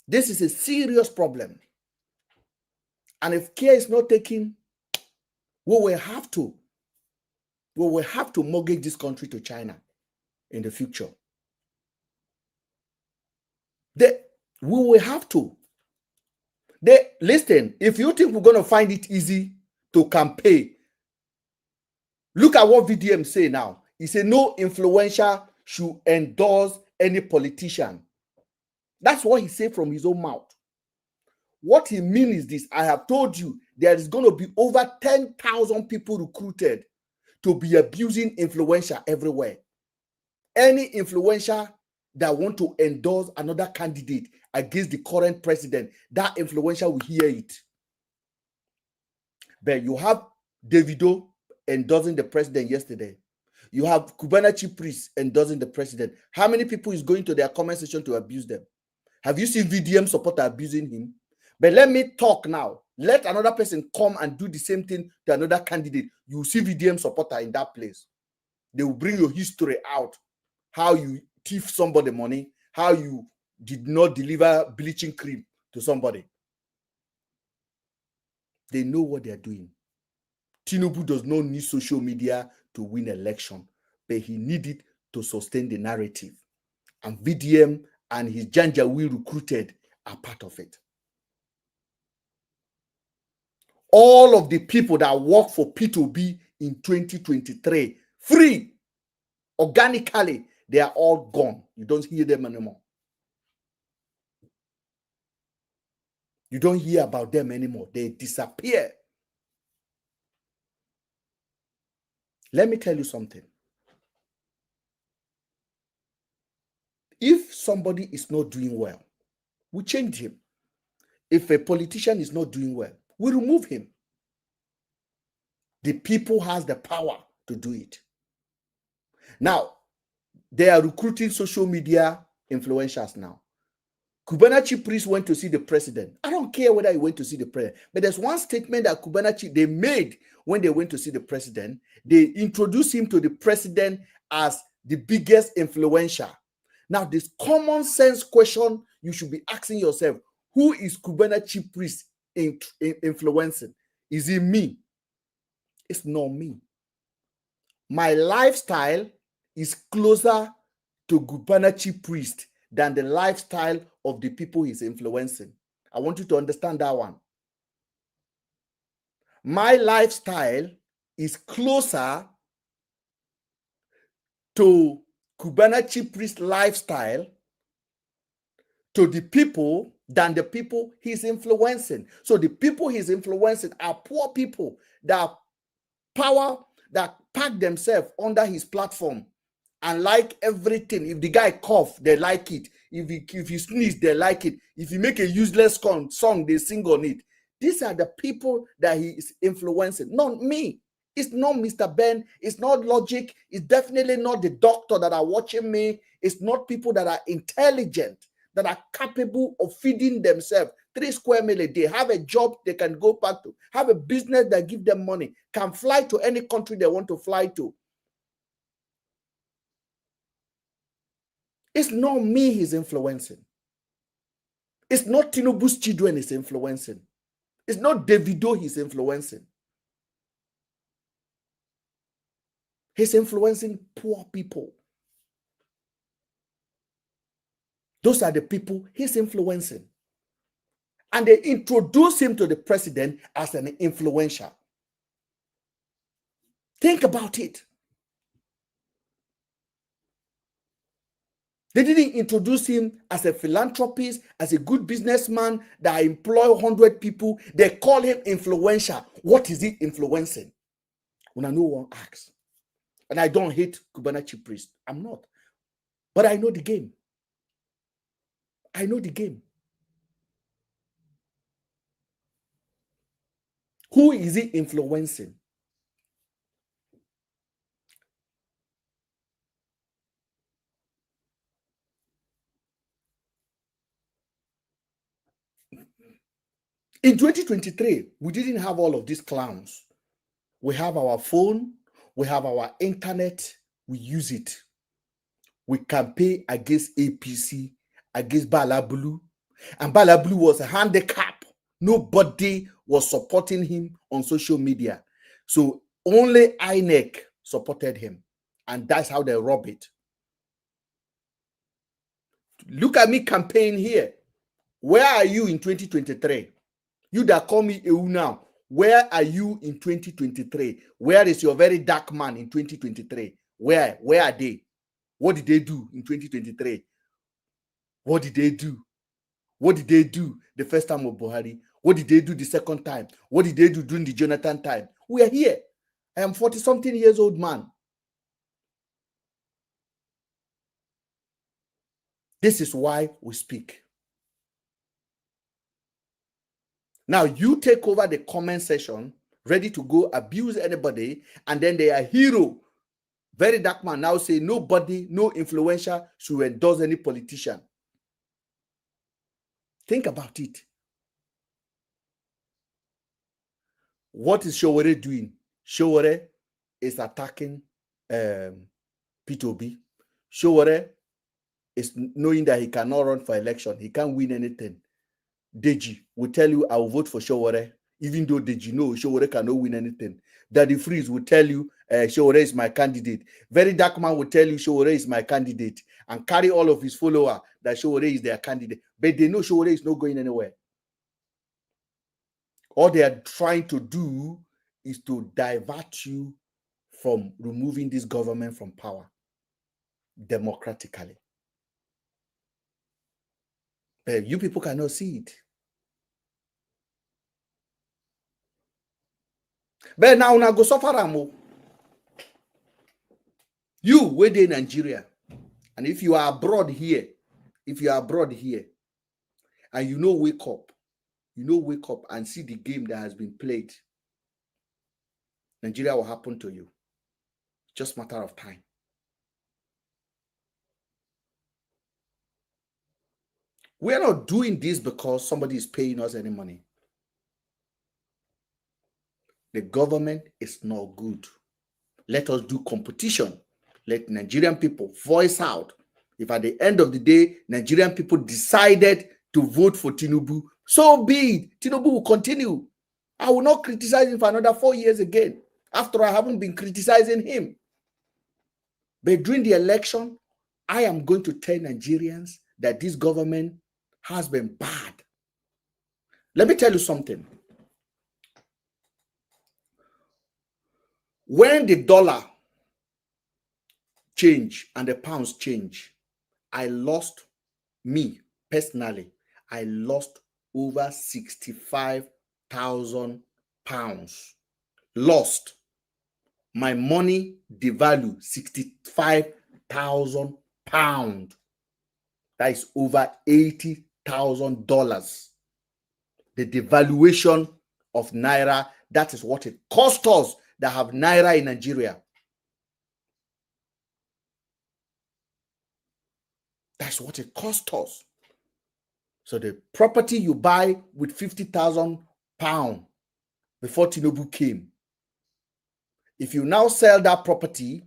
This is a serious problem. And if care is not taken, we will have to mortgage this country to China in the future. We will have to. Listen, if you think we're going to find it easy to campaign, look at what VDM say now. He said no influencer should endorse any politician. That's what he said from his own mouth. What he means is this. I have told you there is going to be over 10,000 people recruited to be abusing influencer everywhere. Any influencer that want to endorse another candidate against the current president, that influencer will hear it. But you have Davido endorsing the president yesterday. You have Cubana chief priest endorsing the president. How many people is going to their comment section to abuse them? Have you seen VDM supporter abusing him? But let me talk now. Let another person come and do the same thing to another candidate. You will see VDM supporter in that place. They will bring your history out. How you thief somebody money. How you did not deliver bleaching cream to somebody. They know what they are doing. Tinubu does not need social media to win election, but he needed to sustain the narrative. And VDM and his Janjaweed recruited are part of it. All of the people that work for P2B in 2023, free, Organically, they are all gone. You don't hear them anymore. You don't hear about them anymore. They disappear. Let me tell you something. If somebody is not doing well, we change him. If a politician is not doing well, we remove him. The people has the power to do it. Now, they are recruiting social media influencers now. Kubanachi priest went to see the president. I don't care whether he went to see the president, but there's one statement that Kubanachi they made when they went to see the president. They introduced him to the president as the biggest influencer. Now, this common sense question you should be asking yourself: who is Kubanachi priest influencing? Is it me? It's not me. My lifestyle is closer to Kubanachi priest than the lifestyle of the people he's influencing. I want you to understand that one. My lifestyle is closer to Kubanachi priest lifestyle to the people than the people he's influencing. So the people he's influencing are poor people that power that pack themselves under his platform and like everything. If the guy cough, they like it. If he sneeze, they like it. If he make a useless song, they sing on it. These are the people that he is influencing, not me. It's not Mr. Ben. It's not Logic. It's definitely not the doctor that are watching me. It's not people that are intelligent, that are capable of feeding themselves 3 square meal a day, have a job they can go back to, have a business that give them money, can fly to any country they want to fly to. It's not me he's influencing. It's not Tinubu's children he's influencing. It's not Davido he's influencing. He's influencing poor people. Those are the people he's influencing. And they introduce him to the president as an influencer. Think about it. They didn't introduce him as a philanthropist, as a good businessman that employ 100 people. They call him influencer. What is he influencing? When no one asks. And I don't hate Kubanachi priest. I'm not. But I know the game. I know the game. Who is he influencing? In 2023, we didn't have all of these clowns. We have our phone, we have our internet, we use it. We campaign against APC, against Balabulu. And Balabulu was a handicap. Nobody was supporting him on social media. So only INEC supported him. And that's how they rob it. Look at me campaign here. Where are you in 2023? You that call me EU now, where are you in 2023? Where is your very dark man in 2023? Where are they? What did they do in 2023? What did they do? What did they do the first time of Buhari? What did they do the second time? What did they do during the Jonathan time? We are here. I am 40-something years old man. This is why we speak. Now you take over the comment section, ready to go abuse anybody, and then they are hero. Very dark man now say nobody, no influencer should endorse any politician. Think about it. What is Showore doing? Showore is attacking Peter Obi. Showore is knowing that he cannot run for election. He can't win anything. Deji will tell you, I will vote for Showore, even though Deji knows Showore cannot win anything. Daddy Freeze will tell you, Showore is my candidate. Very dark man will tell you, Showore is my candidate, and carry all of his followers that Showore is their candidate. But they know Showore is not going anywhere. All they are trying to do is to divert you from removing this government from power. democratically. But you people cannot see it. But now go suffer am. You wait in Nigeria, and if you are abroad here, and you wake up and see the game that has been played, Nigeria will happen to you. Just matter of time. We are not doing this because somebody is paying us any money. The government is not good. Let us do competition. Let Nigerian people voice out. If at the end of the day, Nigerian people decided to vote for Tinubu, so be it. Tinubu will continue. I will not criticize him for another 4 years again, after I haven't been criticizing him. But during the election, I am going to tell Nigerians that this government has been bad. Let me tell you something. When the dollar change and the pounds change, I lost over 65,000 pounds. Lost. My money devalued 65,000 pounds. That is over $80,000. The devaluation of Naira, that is what it cost us that have Naira in Nigeria. That's what it cost us. So the property you buy with 50,000 pounds before Tinubu came, if you now sell that property,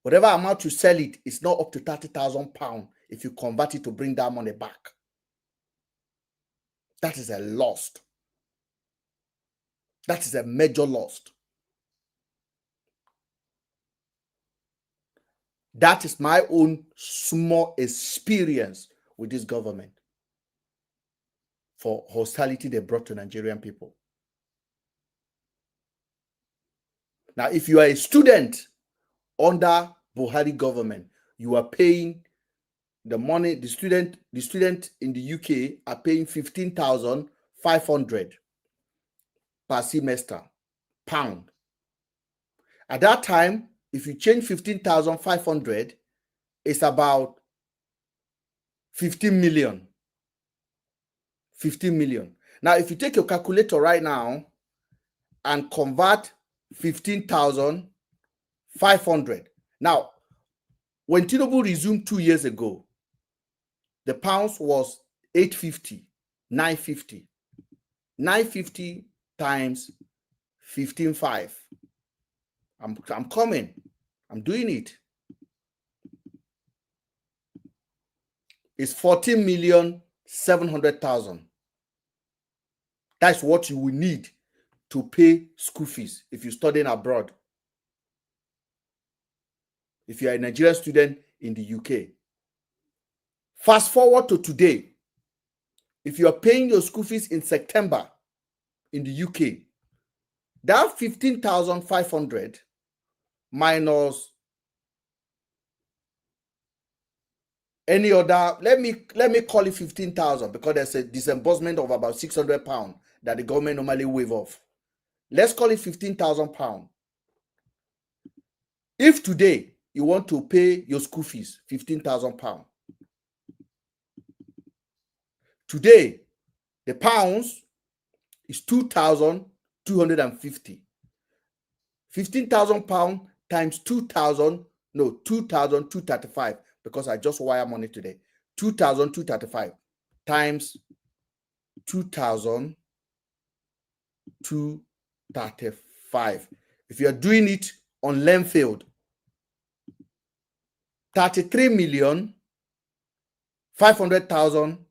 whatever amount you sell it, it's not up to 30,000 pounds if you convert it to bring that money back. That is a loss. That is a major loss. That is my own small experience with this government for hostility they brought to Nigerian people. Now, if you are a student under Buhari government, you are paying the money, the student in the UK are paying 15,500 per semester, pound. At that time, if you change 15,500, it's about 15 million. 15 million. Now, if you take your calculator right now and convert 15,500. Now, when Tinubu resumed 2 years ago, the pounds was 850, 950. 950 times 15.5. I'm coming. I'm doing it. It's 14,700,000. That's what you will need to pay school fees if you're studying abroad. If you're a Nigerian student in the UK. Fast forward to today. If you're paying your school fees in September in the UK, that 15,500 minus any other, let me call it 15,000 because there's a disbursement of about 600 pounds that the government normally waive off. Let's call it 15,000 pounds. If today you want to pay your school fees, 15,000 pounds. Today, the pounds is 2,250. 15,000 pounds times 2,235 because I just wire money today. 2,235 times 2,235. If you're doing it on Lenfield, 33,500,000.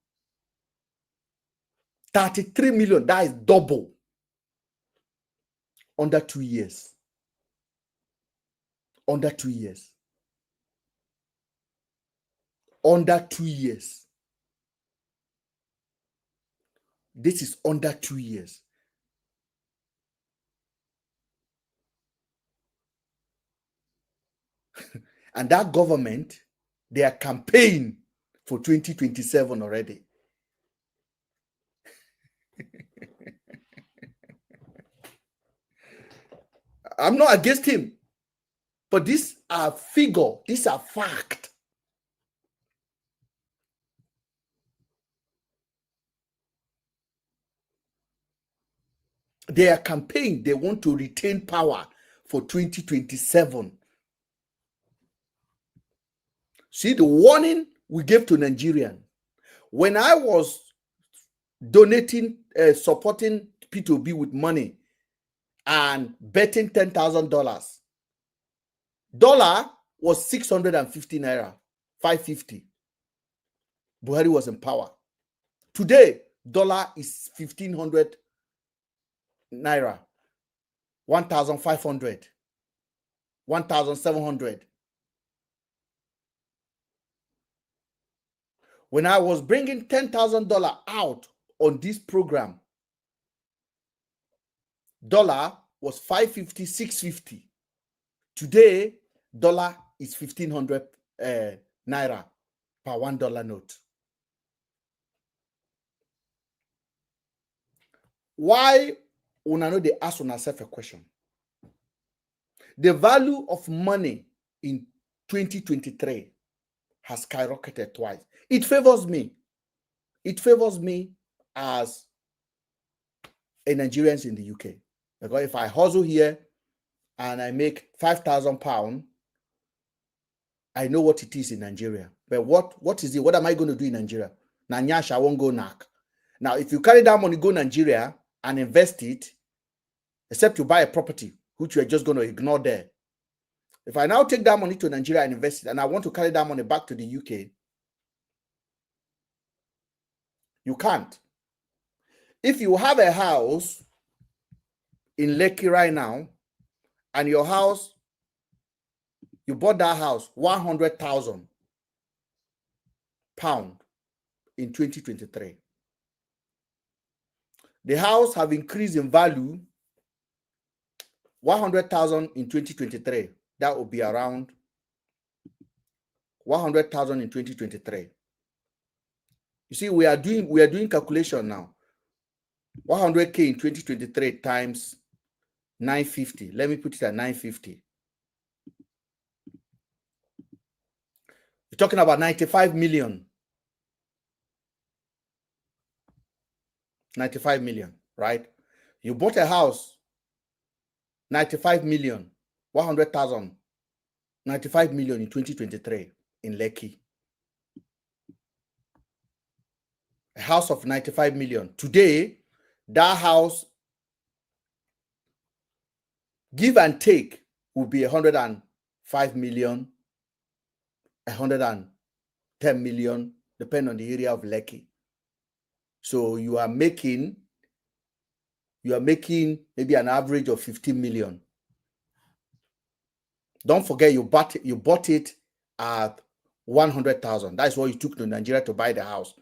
33 million, that is double under 2 years. Under 2 years. Under 2 years. This is under 2 years. And that government, they are campaigning for 2027 already. I'm not against him, but these are figure, these are fact. They are campaigning, they want to retain power for 2027. See the warning we gave to Nigerians. When I was donating, supporting P2B with money and betting $10,000, dollar was 650 naira, 550. Buhari was in power. Today, dollar is 1,500 naira, 1,500, 1,700. When I was bringing $10,000 out on this program, dollar was 550, 650. Today, dollar is 1,500 naira per $1 note. Why una know they ask yourself a question? The value of money in 2023 has skyrocketed twice. It favors me. It favors me as a Nigerian in the UK. Because if I hustle here and I make £5,000, I know what it is in Nigeria. But what is it? What am I going to do in Nigeria? Nanyasha, I won't go knack. Now, if you carry that money, go Nigeria and invest it, except you buy a property, which you are just going to ignore there. If I now take that money to Nigeria and invest it, and I want to carry that money back to the UK, you can't. If you have a house in Lekki right now, and your house, you bought that house £100,000 in 2023. The house have increased in value 100,000 in 2023. That would be around 100,000 in 2023. You see, we are doing calculation now. 100K in 2023 times 950. Let me put it at 950. You're talking about 95 million. 95 million, right? You bought a house, 95 million, 100,000, 95 million in 2023 in Lekki. A house of 95 million. Today, that house, give and take, will be 105 million, 110 million, depending on the area of Lekki. So you are making maybe an average of 15 million. Don't forget you bought it at 100,000. That's what you took to Nigeria to buy the house.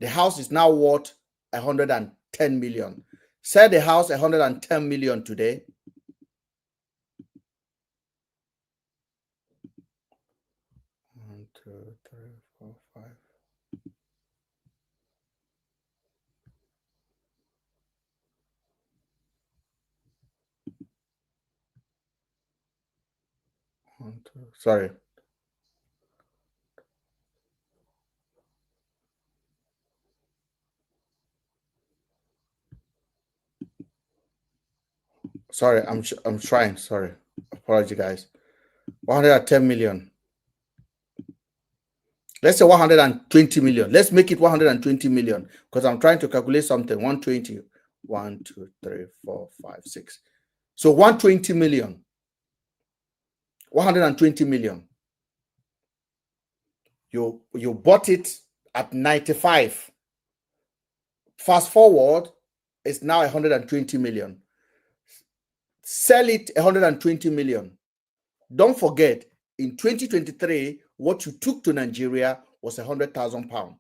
The house is now worth 110 million. Sell the house 110 million today. One, two, three, four, five. Sorry. Sorry, I'm trying. Sorry. Apology, guys. 110 million. Let's say 120 million. Let's make it 120 million because I'm trying to calculate something. 120. 1, 2, 3, 4, 5, 6. So 120 million. 120 million. You bought it at 95. Fast forward, it's now 120 million. Sell it 120 million. Don't forget, in 2023, what you took to Nigeria was 100,000 pounds.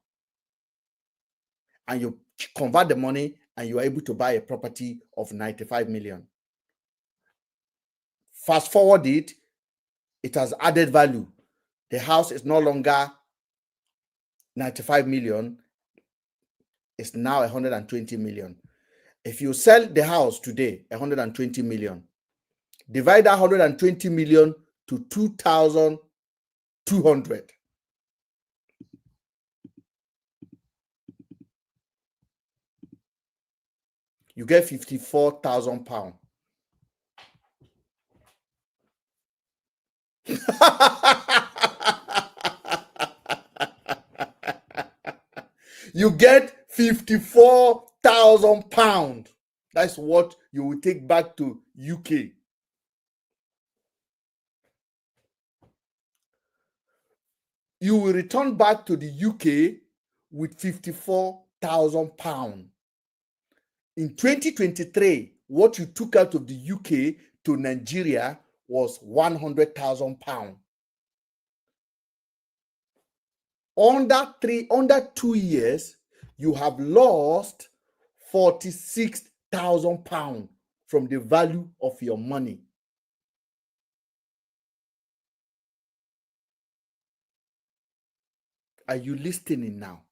And you convert the money and you are able to buy a property of 95 million. Fast forward it, it has added value. The house is no longer 95 million, it's now 120 million. If you sell the house today, 120 million, divide that 120 million to 2,200. You get 54,000 pounds. You get 54,000 pounds. That's what you will take back to UK. You will return back to the UK with 54,000 pounds. In 2023, what you took out of the UK to Nigeria was 100,000 pounds. Under 2 years, you have lost 46,000 pounds from the value of your money. Are you listening now?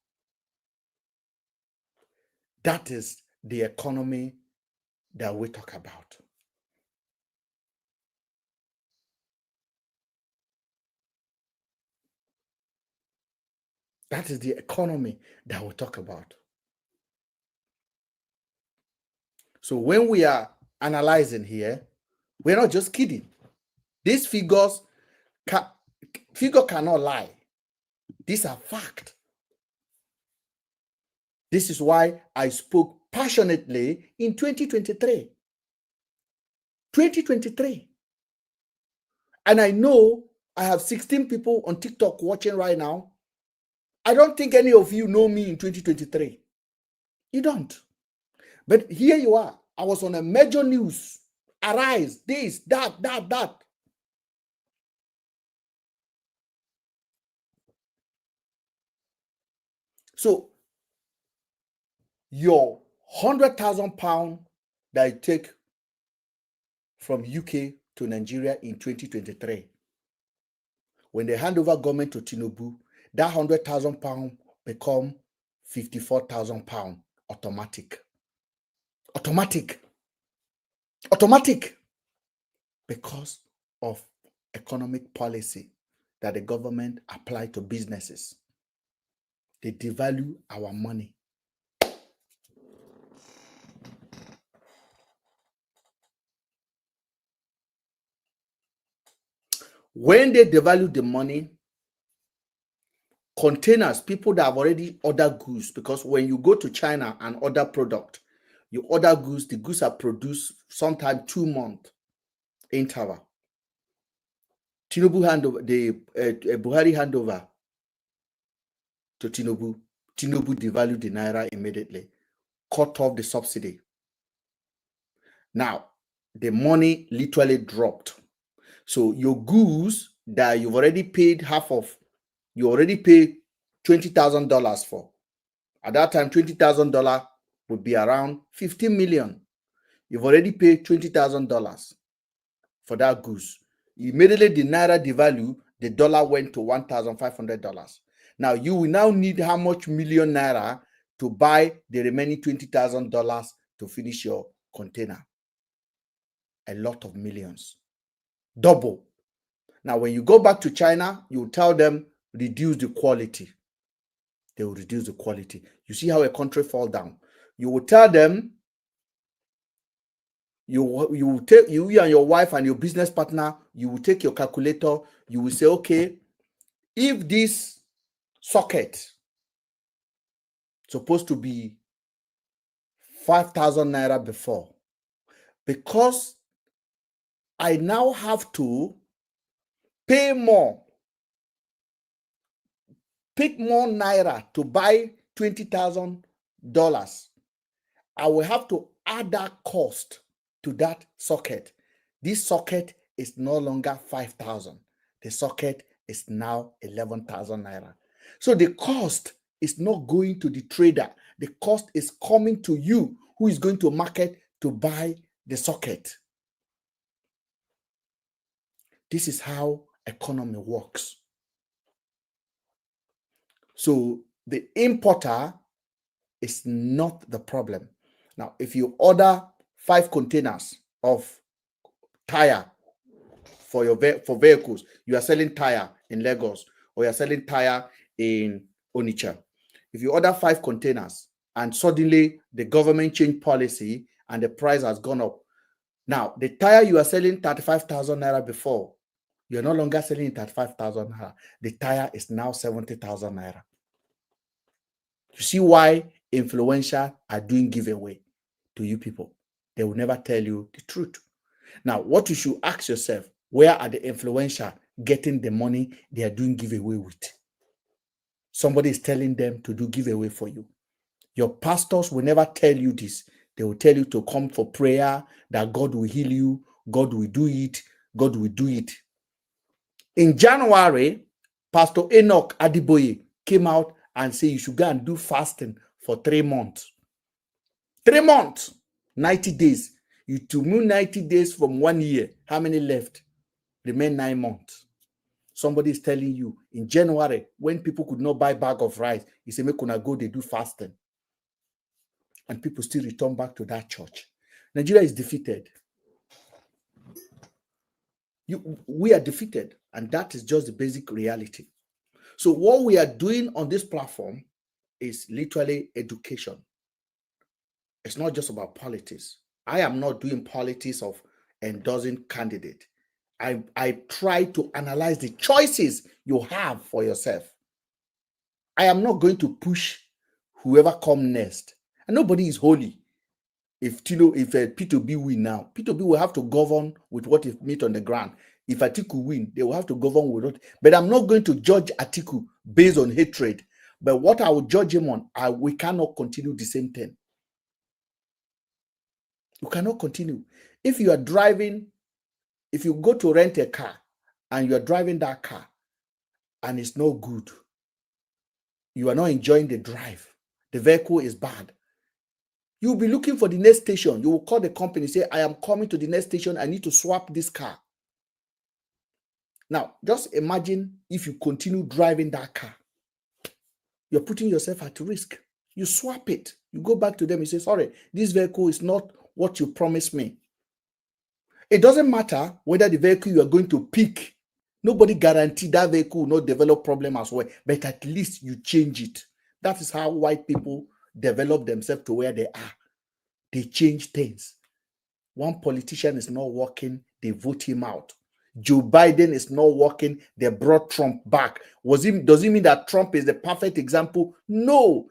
That is the economy that we talk about. That is the economy that we talk about. So when we are analyzing here, we're not just kidding. These figures cannot lie. These are facts. This is why I spoke passionately in 2023. 2023. And I know I have 16 people on TikTok watching right now. I don't think any of you know me in 2023. You don't. But here you are. I was on a major news. Arise, this, that. So your 100,000 pounds that you take from UK to Nigeria in 2023, when they hand over government to Tinubu, that 100,000 pounds become 54,000 pounds automatic. Automatic. Because of economic policy that the government applied to businesses. They devalue our money. When they devalue the money, containers, people that have already ordered goods, because when you go to China and order product, you order goods, the goods are produced sometime 2 months interval. Tinubu handover, the Buhari handover to Tinubu. Tinubu devalued the naira immediately, cut off the subsidy. Now, the money literally dropped. So your goods that you've already paid half of, you already paid $20,000 for. At that time, $20,000 would be around 15 million. You've already paid $20,000 for that goods. Immediately the naira devalue, the dollar went to $1,500. Now you will now need how much million naira to buy the remaining $20,000 to finish your container? A lot of millions. Double. Now when you go back to China, you tell them reduce the quality. They will reduce the quality. You see how a country fall down. You will tell them, you will take you and your wife and your business partner, you will take your calculator, you will say, okay, if this socket supposed to be 5,000 naira before, because I now have to pay more, pick more naira to buy $20,000, I will have to add that cost to that socket. This socket is no longer 5,000. The socket is now 11,000 naira. So the cost is not going to the trader. The cost is coming to you, who is going to market to buy the socket. This is how economy works. So the importer is not the problem. Now, if you order 5 containers of tire for vehicles, you are selling tire in Lagos or you are selling tire in Onitsha. If you order 5 containers and suddenly the government changed policy and the price has gone up, now the tire you are selling 35,000 naira before, you're no longer selling 35,000 naira. The tire is now 70,000 naira. You see why influencers are doing giveaway to you people? They will never tell you the truth. Now, what you should ask yourself, where are the influencers getting the money they are doing giveaway with? Somebody is telling them to do giveaway for you. Your pastors will never tell you this. They will tell you to come for prayer, that God will heal you, God will do it, God will do it. In January, Pastor Enoch Adiboye came out and said you should go and do fasting for 3 months. 3 months, 90 days. You to move 90 days from 1 year. How many left? Remain 9 months. Somebody is telling you in January, when people could not buy a bag of rice, he said, make una go, they do fasting. And people still return back to that church. Nigeria is defeated. We are defeated, and that is just the basic reality. So what we are doing on this platform is literally education. It's not just about politics. I am not doing politics of endorsing candidate. I try to analyze the choices you have for yourself. I am not going to push whoever come next. And nobody is holy. If P2B win now, P2B will have to govern with what is meat on the ground. If Atiku win, they will have to govern with it. But I'm not going to judge Atiku based on hatred. But what I will judge him on, we cannot continue the same thing. You cannot continue. If you are driving, if you go to rent a car and you are driving that car and it's no good, you are not enjoying the drive, the vehicle is bad, you'll be looking for the next station. You will call the company, say, I am coming to the next station, I need to swap this car. Now, just imagine if you continue driving that car. You're putting yourself at risk. You swap it. You go back to them and say, sorry, this vehicle is not what you promised me. It doesn't matter whether the vehicle you are going to pick, nobody guaranteed that vehicle will not develop problem as well, but at least you change it. That is how white people develop themselves to where they are. They change things. One politician is not working, they vote him out. Joe Biden is not working, they brought Trump back. Does it mean that Trump is the perfect example? No.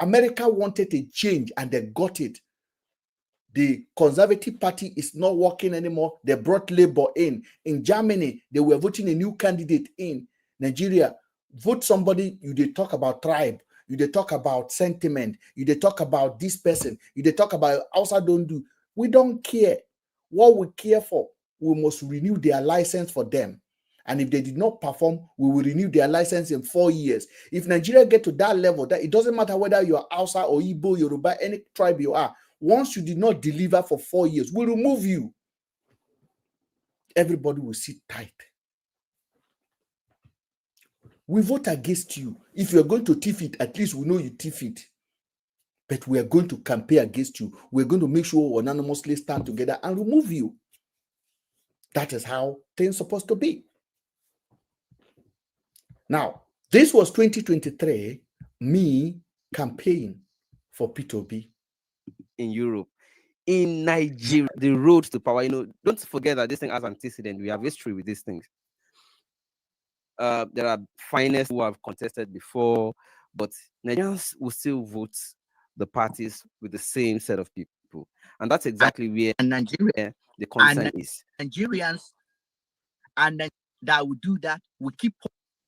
America wanted a change and they got it. The Conservative Party is not working anymore. They brought Labour in. In Germany, they were voting a new candidate in. Nigeria, vote somebody, they talk about tribe, they talk about sentiment, they talk about this person, they talk about Hausa don't do. We don't care. What we care for, we must renew their license for them. And if they did not perform, we will renew their license in 4 years. If Nigeria get to that level, that it doesn't matter whether you are Hausa or Igbo, Yoruba, any tribe you are, once you did not deliver for 4 years, we'll remove you. Everybody will sit tight. We vote against you. If you're going to thief it, at least we know you thief it. But we are going to campaign against you. We're going to make sure we unanimously stand together and remove you. That is how things are supposed to be. Now, this was 2023, me campaigning for P2B. In Europe. In Nigeria, the road to power, don't forget that this thing has antecedent. We have history with these things. There are finalists who have contested before, but Nigerians will still vote the parties with the same set of people. And that's exactly where Nigeria, the concern is. Nigerians, and that will do that, will keep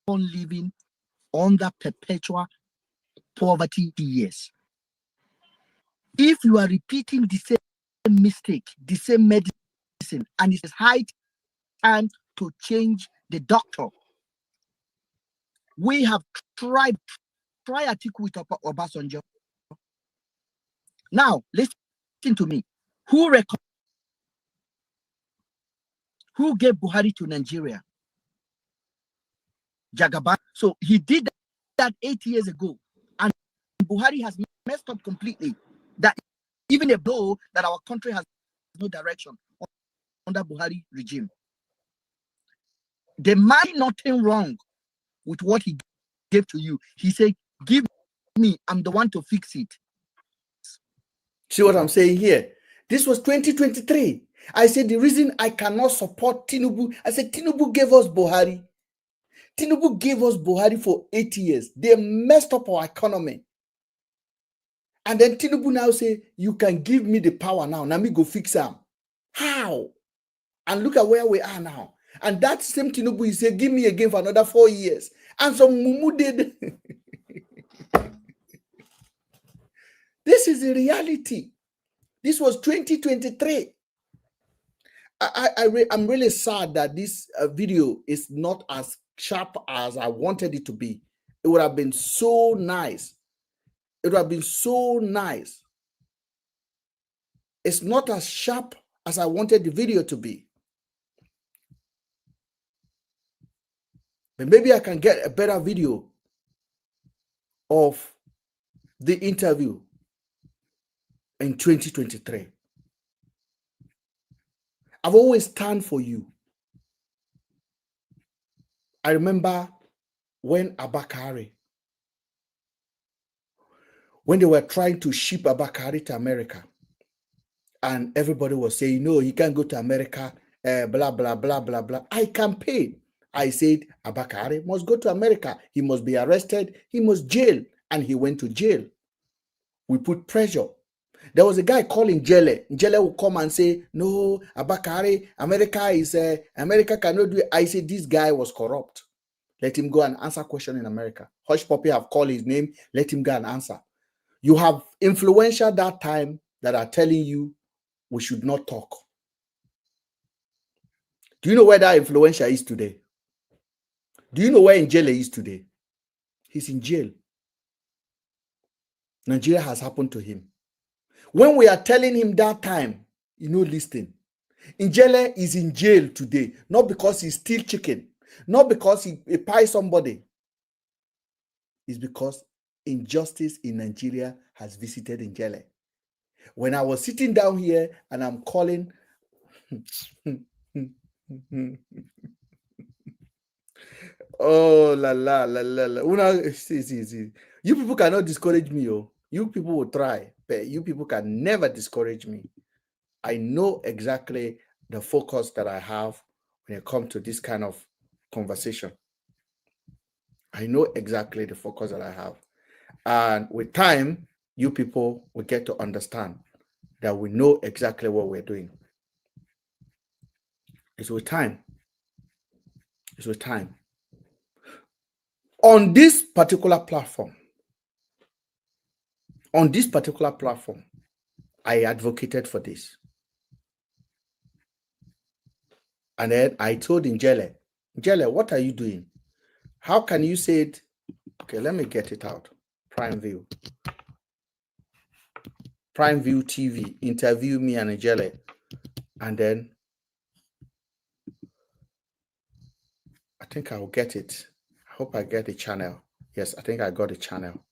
on living under perpetual poverty years. If you are repeating the same mistake, the same medicine, and it's high time to change the doctor. We have tried Atiku with Obasanjo. Now, listen to me. Who gave Buhari to Nigeria? Jagaban. So he did that 8 years ago. And Buhari has messed up completely. That even a blow that our country has no direction under Buhari regime. There might be nothing wrong with what he gave to you. He said, give me, I'm the one to fix it. See what I'm saying here? This was 2023. I said the reason I cannot support Tinubu, I said Tinubu gave us Buhari. Tinubu gave us Buhari for 8 years. They messed up our economy. And then Tinubu now say, you can give me the power now. Now me go fix them. How? And look at where we are now. And that same Tinubu, he said, give me again for another 4 years. And so Mumu did. This is the reality. This was 2023. I'm really sad that this video is not as sharp as I wanted it to be. It would have been so nice. It would have been so nice. It's not as sharp as I wanted the video to be. But maybe I can get a better video of the interview in 2023. I've always stand for you. I remember when Abakari, when they were trying to ship Abakari to America, and everybody was saying, no, he can't go to America, blah, blah, blah, blah, blah. I campaigned. I said, Abakari must go to America. He must be arrested. He must jail. And he went to jail. We put pressure. There was a guy calling Jele. Jele will come and say, no, Abakari, America cannot do it. I said, this guy was corrupt. Let him go and answer question in America. Hush Puppy have called his name. Let him go and answer. You have influential that time that are telling you we should not talk. Do you know where that influential is today? Do you know where Njele is today? He's in jail. Nigeria has happened to him. When we are telling him that time, listen. Njele is in jail today, not because he steal chicken, not because he pie somebody. It's because injustice in Nigeria has visited Njele. When I was sitting down here and I'm calling, oh la la la la la. See. You people cannot discourage me, oh. You people will try, but you people can never discourage me. I know exactly the focus that I have when it comes to this kind of conversation. I know exactly the focus that I have. And with time, you people will get to understand that we know exactly what we're doing. It's with time. It's with time. On this particular platform, I advocated for this. And then I told Njele, what are you doing? How can you say it? Okay, let me get it out. Prime View TV, interview me and Njele. And then I think I will get it. I hope I get the channel. Yes, I think I got the channel.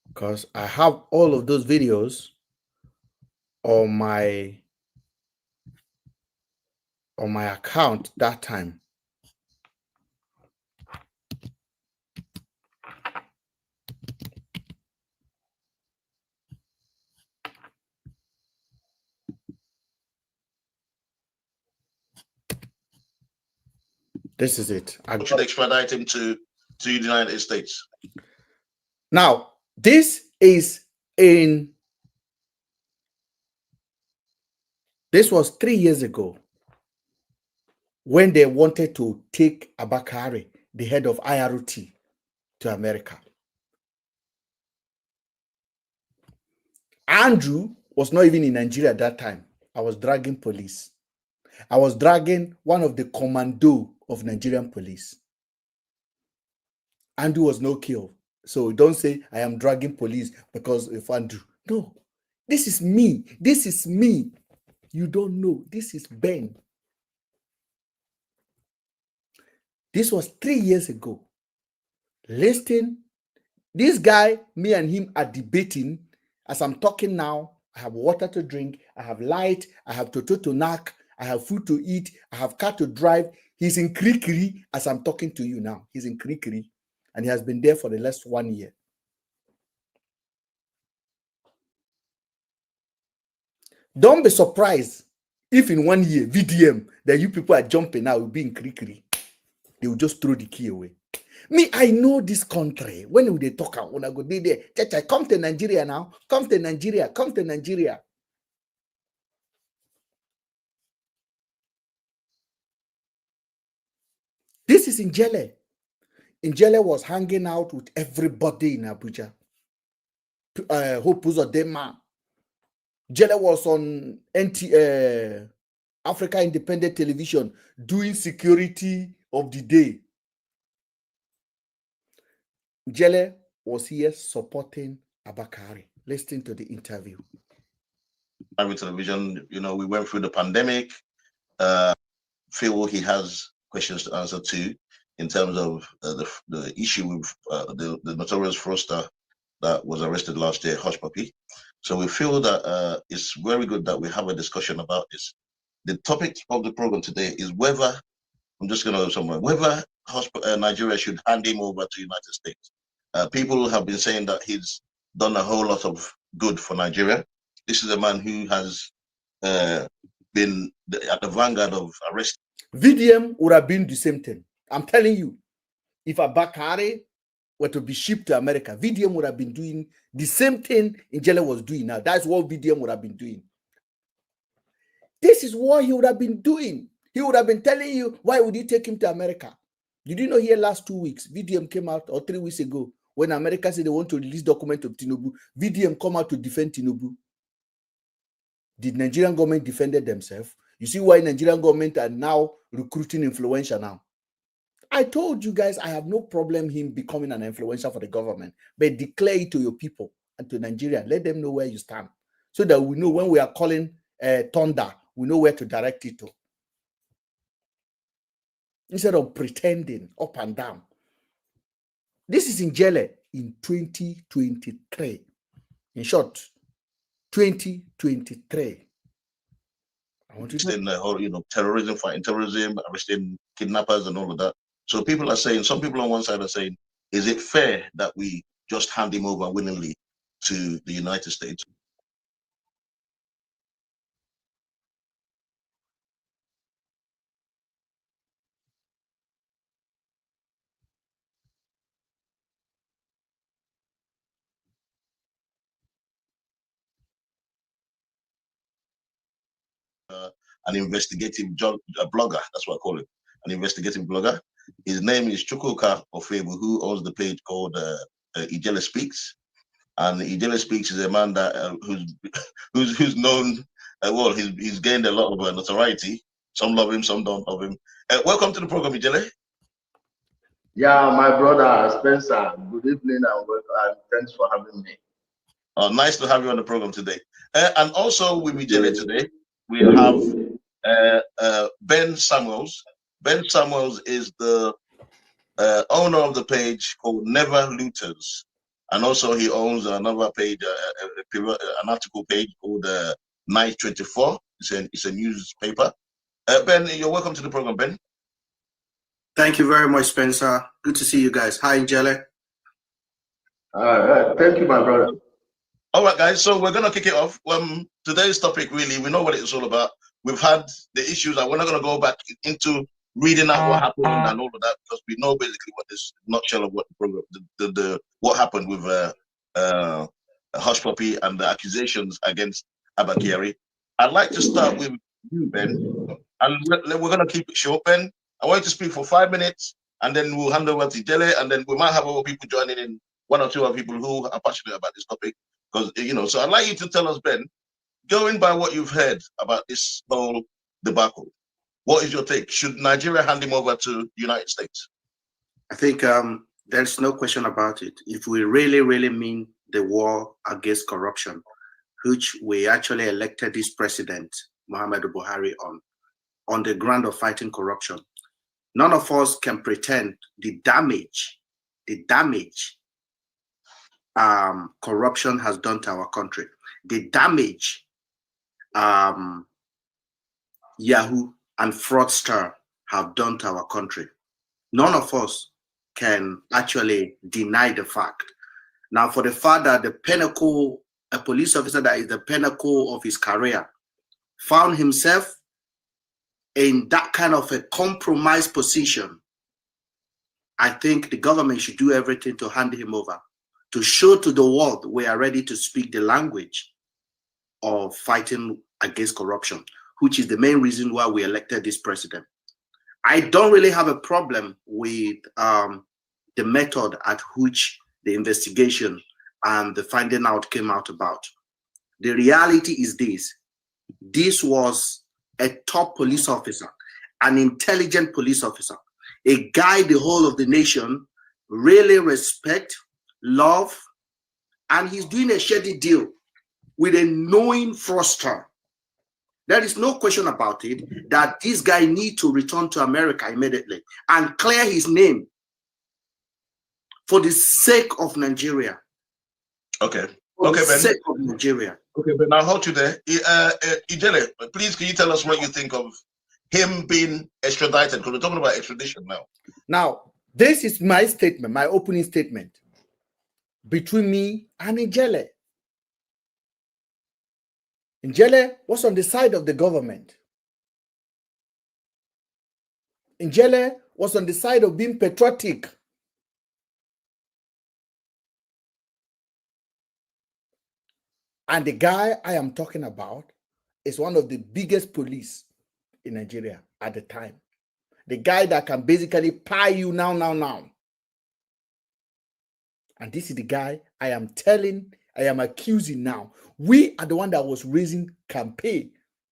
Because I have all of those videos on my account that time. This is it. I should extradite him to the United States. Now, this was 3 years ago when they wanted to take Abakari, the head of IRT, to America. Andrew was not even in Nigeria at that time. I was dragging police. I was dragging one of the commando of Nigerian police. Andrew was no kill. So don't say I am dragging police because of Andrew. No, this is me. This is me. You don't know. This is Ben. This was 3 years ago. Listen, this guy, me and him are debating. As I'm talking now, I have water to drink, I have light, I have toto to knock, I have food to eat, I have car to drive. He's in Krikiri as I'm talking to you now. He's in Krikiri, and he has been there for the last 1 year. Don't be surprised if in 1 year, VDM, that you people are jumping out, will be in Krikiri. They will just throw the key away. Me, I know this country. When they talk, when I go there, Chacha, come to Nigeria now. Come to Nigeria. Come to Nigeria. This is Njele. Njele was hanging out with everybody in Abuja. Hope Uzodinma. Njele was on Africa Independent Television doing security of the day. Njele was here supporting Abakari. Listen to the interview. Television, you know, we went through the pandemic. Feel he has questions to answer to in terms of the issue with the notorious fraudster that was arrested last year, Hush Puppy. So we feel that it's very good that we have a discussion about this. The topic of the program today is whether, I'm just going to go somewhere, whether Nigeria should hand him over to the United States. People have been saying that he's done a whole lot of good for Nigeria. This is a man who has been at the vanguard of arrest. VDM would have been the same thing. I'm telling you, if Abakari were to be shipped to America, VDM would have been doing the same thing Njele was doing now. That's what VDM would have been doing. This is what he would have been doing. He would have been telling you, why would you take him to America? Did you know here last 2 weeks, VDM came out, or 3 weeks ago, when America said they want to release document of Tinubu, VDM come out to defend Tinubu. Did Nigerian government defended themselves? You see why Nigerian government are now recruiting influencer now. I told you guys I have no problem him becoming an influencer for the government, but declare it to your people and to Nigeria. Let them know where you stand, so that we know when we are calling thunder, we know where to direct it to. Instead of pretending up and down. This is Njele in 2023. In short, 2023. I want to in the whole, you know, terrorism, fighting terrorism, arresting kidnappers and all of that. So people are saying, some people on one side are saying, is it fair that we just hand him over willingly to the United States? An investigative blogger, that's what I call it, an investigative blogger. His name is Chukwuka Ofebu, who owns the page called Ijele Speaks. And Ijele Speaks is a man that who's known, well, he's gained a lot of notoriety. Some love him, some don't love him. Welcome to the program, Ijele. Yeah, my brother Spencer, good evening and thanks for having me. Nice to have you on the program today. And also with Ijele today, we have Ben Samuels. Ben Samuels is the owner of the page called Never Looters. And also he owns another page, an article page called Night 24. It's a newspaper. Ben, you're welcome to the program, Ben. Thank you very much, Spencer. Good to see you guys. Hi, Njele. Thank you, my brother. All right, guys. So we're going to kick it off. Today's topic, really, we know what it's all about. We've had the issues, and we're not going to go back into reading out what happened and all of that, because we know basically what this nutshell of what the program, what happened with Hush Puppy and the accusations against Abakari. I'd like to start with you, Ben, and we're going to keep it short, Ben. I want you to speak for 5 minutes, and then we'll hand over to Jele, and then we might have other people joining in, one or two other people who are passionate about this topic. Because, you know, so I'd like you to tell us, Ben, going by what you've heard about this whole debacle, what is your take? Should Nigeria hand him over to the United States? I think there's no question about it. If we really, really mean the war against corruption, which we actually elected this president, Muhammadu Buhari, on the ground of fighting corruption, None of us can pretend the damage corruption has done to our country, the damage Yahoo and fraudster have done to our country. None of us can actually deny the fact. Now, for the fact that the pinnacle, a police officer that is the pinnacle of his career, found himself in that kind of a compromised position, I think the government should do everything to hand him over, to show to the world we are ready to speak the language of fighting against corruption, which is the main reason why we elected this president. I don't really have a problem with the method at which the investigation and the finding out came out about. The reality is this was a top police officer, an intelligent police officer, a guy the whole of the nation really respect, love, and he's doing a shady deal with a knowing fraudster. There is no question about it that this guy needs to return to America immediately and clear his name for the sake of Nigeria. Okay. For okay, the Ben. sake of Nigeria. Okay, Ben, I'll hold you there. Ijele, please, can you tell us what you think of him being extradited? Because we're talking about extradition now. Now, this is my statement, my opening statement between me and Ijele. Ijele was on the side of the government. Ijele was on the side of being patriotic. And the guy I am talking about is one of the biggest police in Nigeria at the time. The guy that can basically pie you now. And this is the guy I am accusing now. We are the one that was raising campaign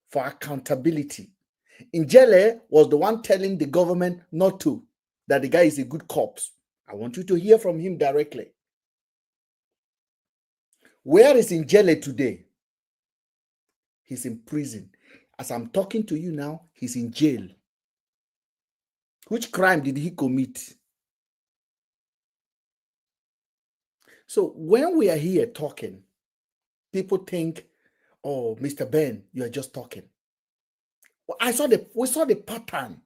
for accountability. Ijele was the one telling the government not to, that the guy is a good corpse. I want you to hear from him directly. Where is Ijele today? He's in prison. As I'm talking to you now, he's in jail. Which crime did he commit? So when we are here talking, people think, oh, Mr. Ben, you are just talking. Well, we saw the pattern.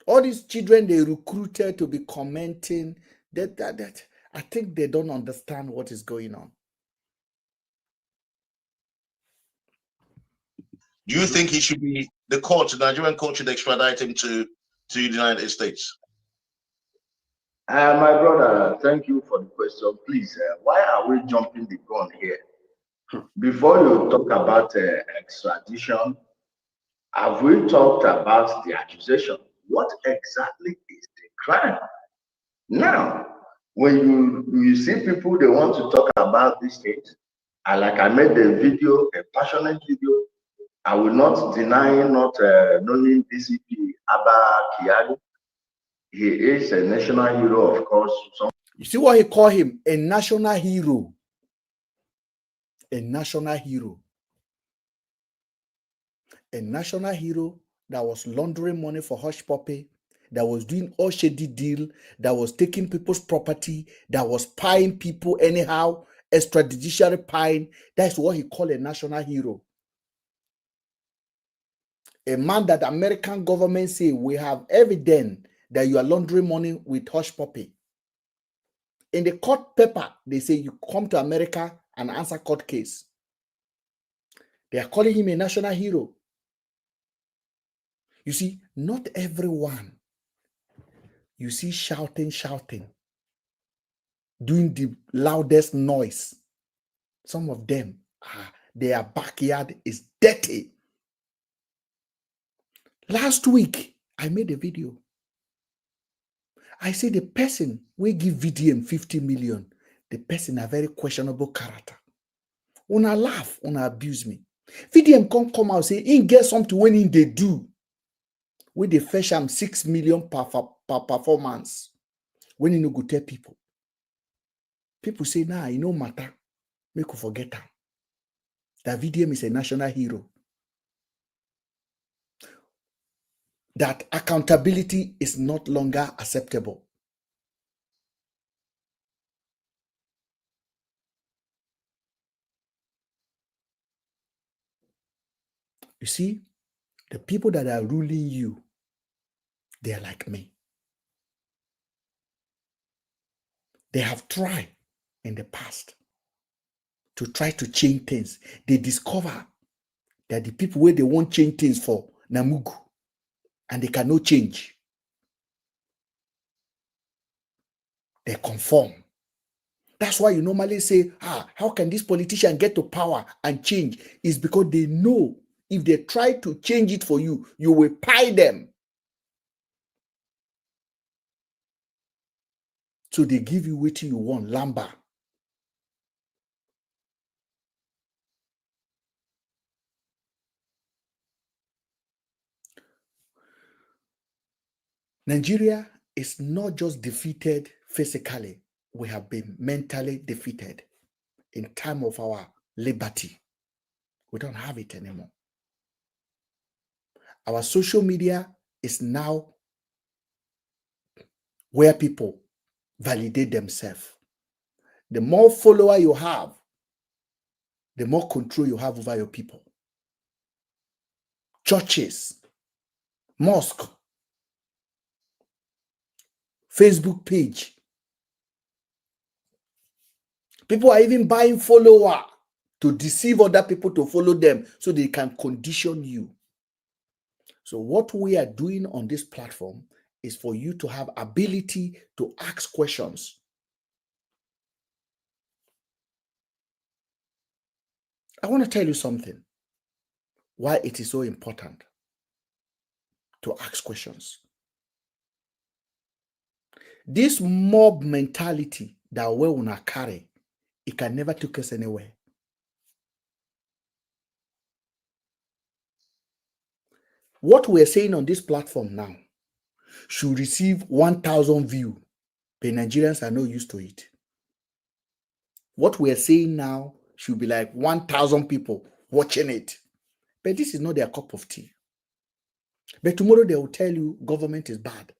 All these children they recruited to be commenting, that I think they don't understand what is going on. Do you think he should be, the Nigerian court should extradite him to the United States? My brother, thank you for the question. Please, why are we jumping the gun here? Before you talk about extradition, have we talked about the accusation? What exactly is the crime? Now, when you see people, they want to talk about these things, and like I made a video, a passionate video, I will not deny not knowing DCP Abba Kyari. He is a national hero, of course. You see what he called him? A national hero. A national hero. A national hero that was laundering money for hush puppy, that was doing all shady deal, that was taking people's property, that was paying people anyhow, extrajudiciary paying. That's what he called a national hero. A man that the American government say we have evidence that you are laundering money with hush puppy. In the court paper, they say you come to America and answer court case. They are calling him a national hero. You see, not everyone you see shouting, doing the loudest noise. Some of them, their backyard is dirty. Last week, I made a video. I say the person we give VDM 50 million, the person a very questionable character. When I laugh, when I abuse me. VDM come out say, he get something when they do. When they fetch him 6 million per performance. When you no go tell people. People say, nah, it no matter. Make you forget him. That VDM is a national hero. that accountability is not longer acceptable. You see, the people that are ruling you, they are like me. They have tried in the past to try to change things. They discover that the people where they won't change things for Namugu, and they cannot change. They conform. That's why you normally say, how can this politician get to power and change? It's because they know if they try to change it for you, you will pie them. So they give you what you want, lamba. Nigeria is not just defeated physically, we have been mentally defeated in time of our liberty. We don't have it anymore. Our social media is now where people validate themselves. The more follower you have, the more control you have over your people. Churches, mosque, Facebook page. People are even buying follower to deceive other people to follow them so they can condition you. So what we are doing on this platform is for you to have ability to ask questions. I want to tell you something. Why it is so important to ask questions. This mob mentality that we wanna carry, it can never take us anywhere. What we're saying on this platform now should receive 1,000 views, but Nigerians are not used to it. What we're saying now should be like 1,000 people watching it, but this is not their cup of tea. But tomorrow they will tell you government is bad.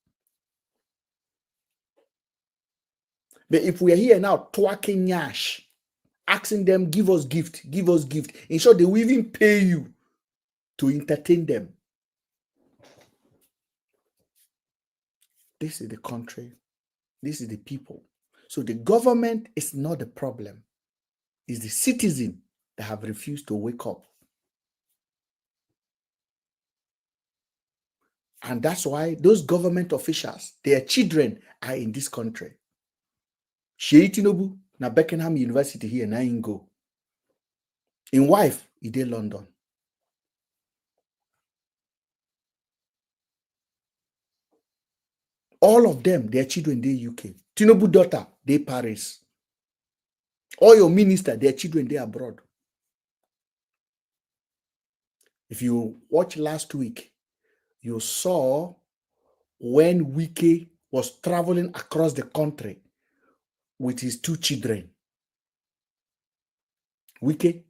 But if we are here now twerking yash, asking them, give us gift, in short, they will even pay you to entertain them. This is the country. This is the people. So the government is not the problem. It's the citizen that have refused to wake up. And that's why those government officials, their children are in this country. Shei Tinubu, na Beckenham University here, na Ingo. In wife, he did London. All of them, their children, they UK. Tinubu daughter, they Paris. All your minister, their children, they abroad. If you watch last week, you saw when Wike was traveling across the country with his two children. Wike.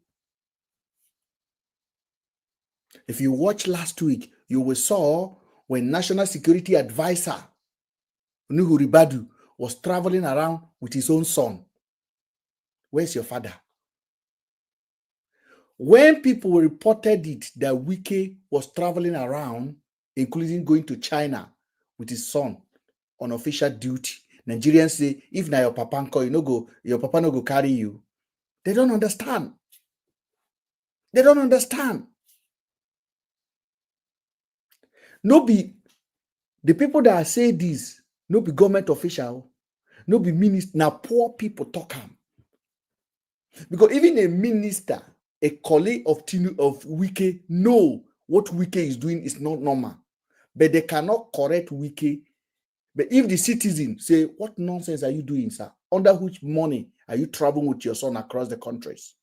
If you watch last week, you will saw when National Security Advisor Nuhu Ribadu was traveling around with his own son. Where's your father? When people reported it that Wike was traveling around, including going to China with his son on official duty, Nigerians say, if na your papa uncle, your papa no go carry you. They don't understand. They don't understand. No be the people that say this, no be government official, no be minister, now poor people talk am. Because even a minister, a colleague of Wike, know what Wike is doing is not normal. But they cannot correct Wike. But if the citizen say, what nonsense are you doing, sir? Under which money are you traveling with your son across the countries?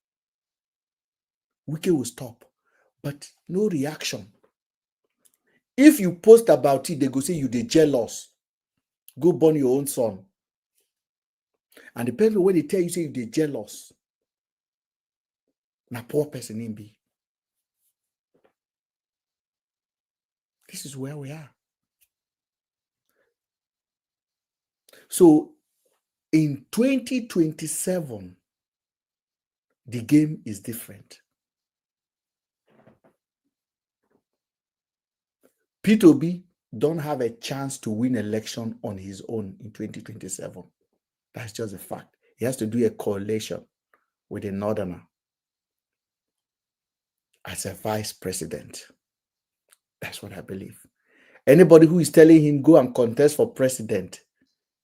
Wike will stop. But no reaction. If you post about it, they go say you dey jealous. Go born your own son. And the people when they tell you say you dey jealous, na poor person in be. This is where we are. So in 2027, the game is different. P2B don't have a chance to win election on his own in 2027. That's just a fact. He has to do a coalition with a northerner as a vice president. That's what I believe. Anybody who is telling him go and contest for president,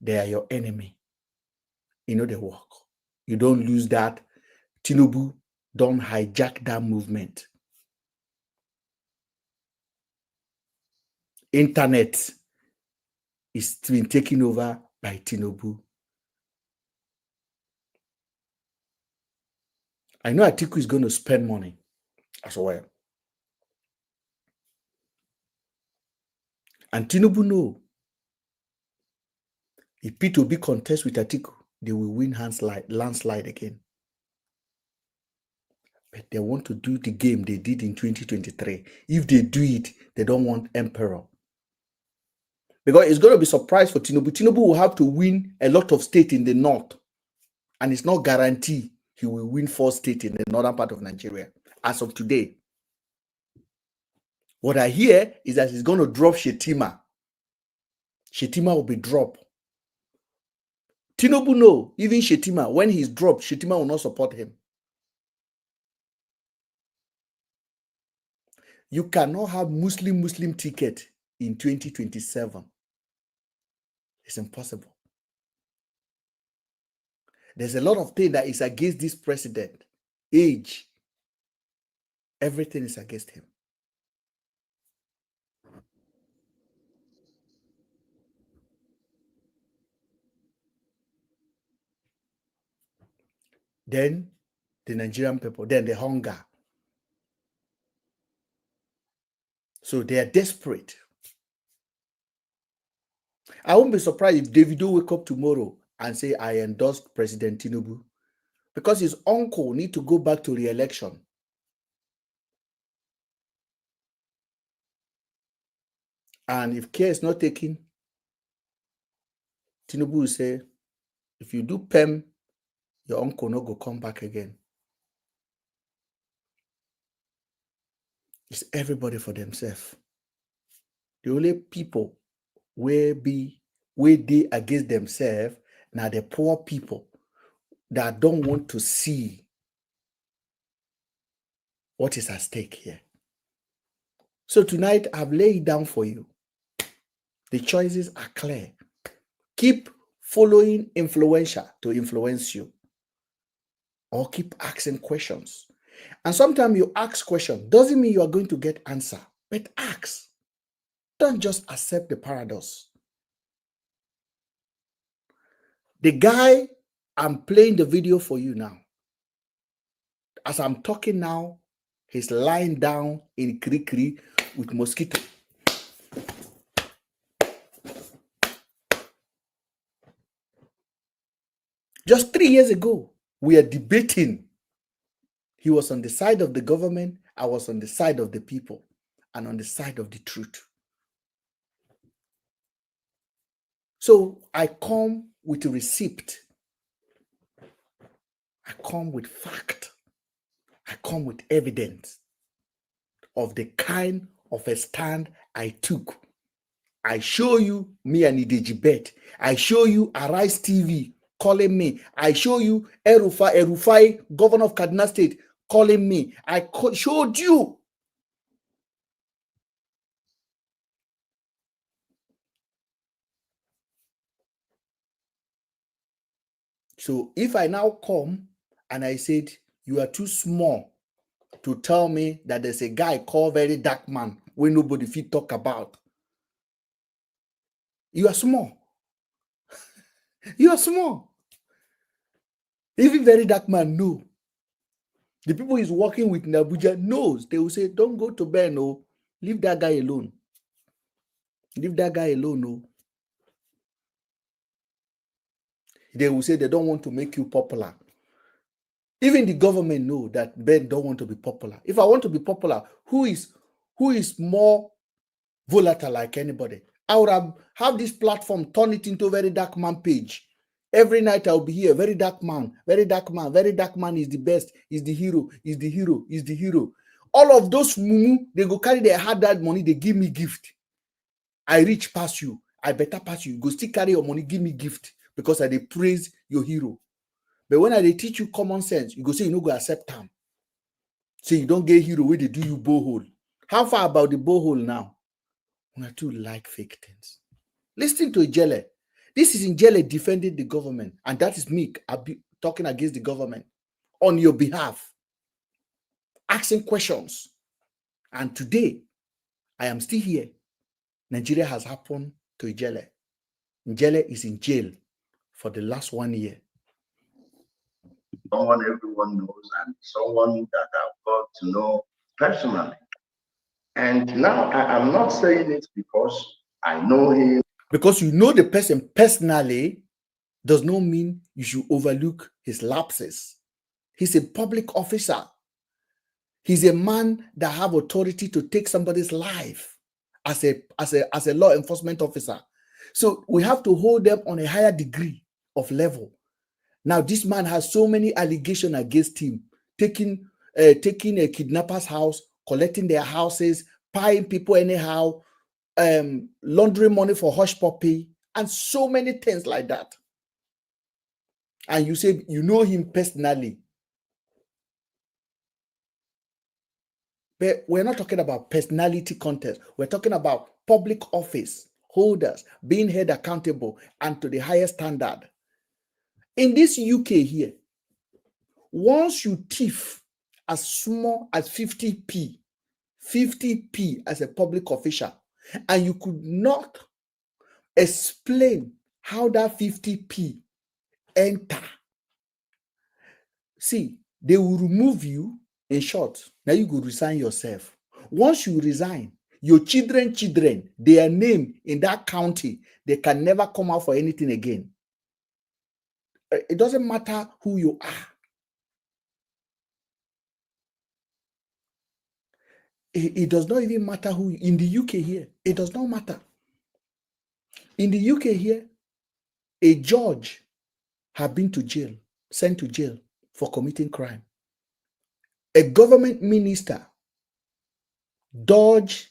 they are your enemy. You know they work. You don't lose that. Tinubu don't hijack that movement. Internet is being taken over by Tinubu. I know Atiku is going to spend money as well. And Tinubu know if P2B contests with Atiku, they will win landslide again. But they want to do the game they did in 2023. If they do it, they don't want emperor. Because it's going to be a surprise for Tinubu. Tinubu will have to win a lot of states in the north. And it's not guaranteed he will win 4 states in the northern part of Nigeria as of today. What I hear is that he's going to drop Shetima. Shetima will be dropped. Tinubu know, even Shetima, when he's dropped, Shetima will not support him. You cannot have Muslim ticket in 2027. It's impossible. There's a lot of things that is against this president. Age. Everything is against him. Then the Nigerian people, then the hunger. So they are desperate. I won't be surprised if Davido wake up tomorrow and say, I endorsed President Tinubu. Because his uncle need to go back to re-election. And if care is not taken, Tinubu will say, if you do PEM, your uncle no go come back again. It's everybody for themselves. The only people will they against themselves now the poor people that don't want to see what is at stake here. So tonight I've laid down for you. The choices are clear. Keep following influencer to influence you, or keep asking questions. And sometimes you ask questions doesn't mean you are going to get answer, but ask. Don't just accept the paradox. The guy I'm playing the video for you now. As I'm talking now, he's lying down in Krikri with mosquito. Just 3 years ago, we are debating. He was on the side of the government. I was on the side of the people and on the side of the truth. So I come with a receipt. I come with fact. I come with evidence of the kind of a stand I took. I show you me and Ideji Bet. I show you Arise TV calling me. I show you Erufai, governor of Kaduna State, calling me. I showed you. So if I now come and I said, you are too small to tell me that there's a guy called Very Dark Man where nobody fit talk about. You are small. You are small. Even Very Dark Man know. The people he's working with in Abuja knows. They will say, don't go to bed, no. Leave that guy alone. Leave that guy alone, no. They will say they don't want to make you popular. Even the government know that Ben don't want to be popular. If I want to be popular, who is more volatile like anybody. I would have this platform, turn it into a very dark man page. Every night I'll be here, very dark man, very dark man, very dark man is the best, is the hero, is the hero, is the hero. All of those mumu, they go carry their hard-earned money, they give me gift. I reach past you, I better pass you. Go still carry your money, give me gift because I dey praise your hero. But when I dey teach you common sense, you go say you no go accept them. Say you don't get hero where they do you borehole. How far about the borehole now? I too like fake things. Listen to Ijele. This is Ijele defending the government, and that is me talking against the government on your behalf, asking questions. And today, I am still here. Nigeria has happened to Ijele. Ijele is in jail for the last 1 year. Someone everyone knows and someone that I've got to know personally. And now I'm not saying it because I know him. Because you know the person personally does not mean you should overlook his lapses. He's a public officer. He's a man that have authority to take somebody's life as a law enforcement officer. So we have to hold them on a higher degree of level. Now, this man has so many allegations against him, taking a kidnapper's house, collecting their houses, paying people anyhow, laundering money for hush puppy, and so many things like that. And you say you know him personally. But we're not talking about personality contest. We're talking about public office holders being held accountable and to the highest standard. In this UK here, once you thief as small as 50p as a public official, and you could not explain how that 50p enter, see, they will remove you. In short, now you go resign yourself. Once you resign, your children, their name in that county, they can never come out for anything again. It doesn't matter who you are. It does not even matter who, in the UK here, it does not matter. In the UK here, a judge had been to jail, sent to jail for committing crime. A government minister dodged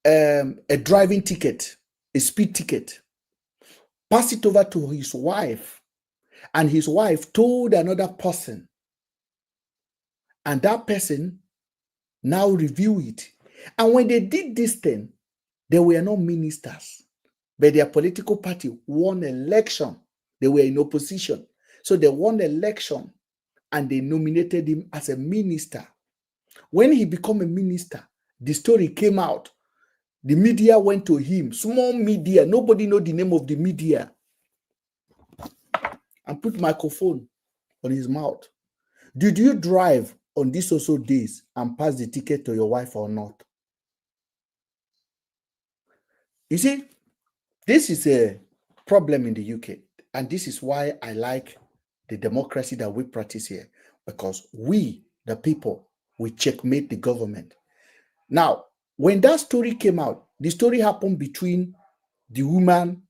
a driving ticket, a speed ticket, passed it over to his wife, and his wife told another person, and that person now review it. And when they did this thing, they were not ministers, but their political party won election. They were in opposition. So they won election and they nominated him as a minister. When he became a minister, the story came out. The media went to him, small media, nobody know the name of the media, and put microphone on his mouth. Did you drive on these also days and pass the ticket to your wife or not? You see, this is a problem in the UK, and this is why I like the democracy that we practice here, because we, the people, we checkmate the government. Now, when that story came out, the story happened between the woman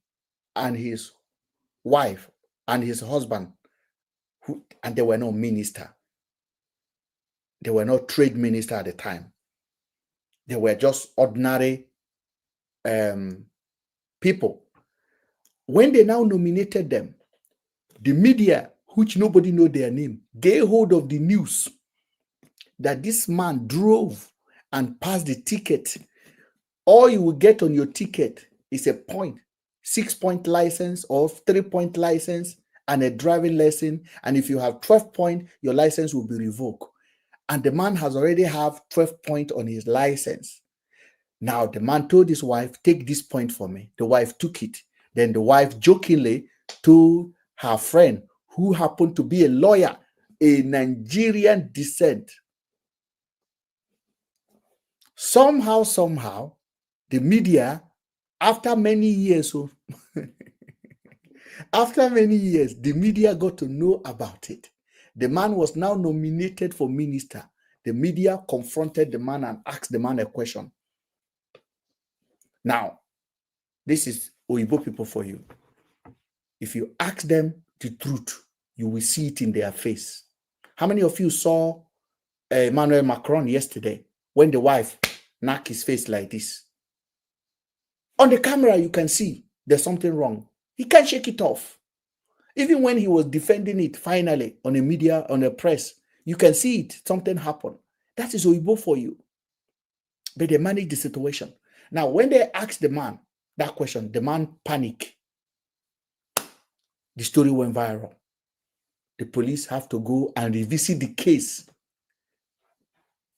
and his wife and his husband, and they were no minister. They were not trade minister at the time. They were just ordinary people. When they now nominated them, the media, which nobody know their name, gave hold of the news that this man drove and passed the ticket. All you will get on your ticket is a point, 6-point license or 3-point license and a driving lesson. And if you have 12 points, your license will be revoked. And the man has already have 12 points on his license. Now the man told his wife, take this point for me. The wife took it. Then the wife jokingly told her friend, who happened to be a lawyer, a Nigerian descent. Somehow, the media, after many years, the media got to know about it. The man was now nominated for minister. The media confronted the man and asked the man a question. Now, this is Oyibo people for you. If you ask them the truth, you will see it in their face. How many of you saw Emmanuel Macron yesterday when the wife knocked his face like this? On the camera, you can see there's something wrong. He can't shake it off. Even when he was defending it finally on the media, on the press, you can see it. Something happened. That is Oyibo for you. But they manage the situation. Now, when they asked the man that question, the man panicked. The story went viral. The police have to go and revisit the case.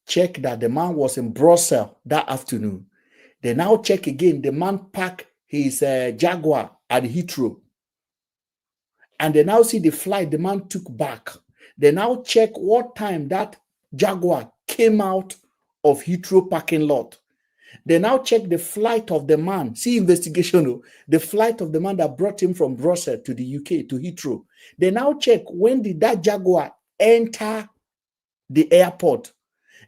Check that the man was in Brussels that afternoon. They now check again. The man parked his Jaguar at Heathrow. And they now see the flight the man took back. They now check what time that Jaguar came out of Heathrow parking lot. They now check the flight of the man. See investigation, the flight of the man that brought him from Brussels to the UK, to Heathrow. They now check when did that Jaguar enter the airport.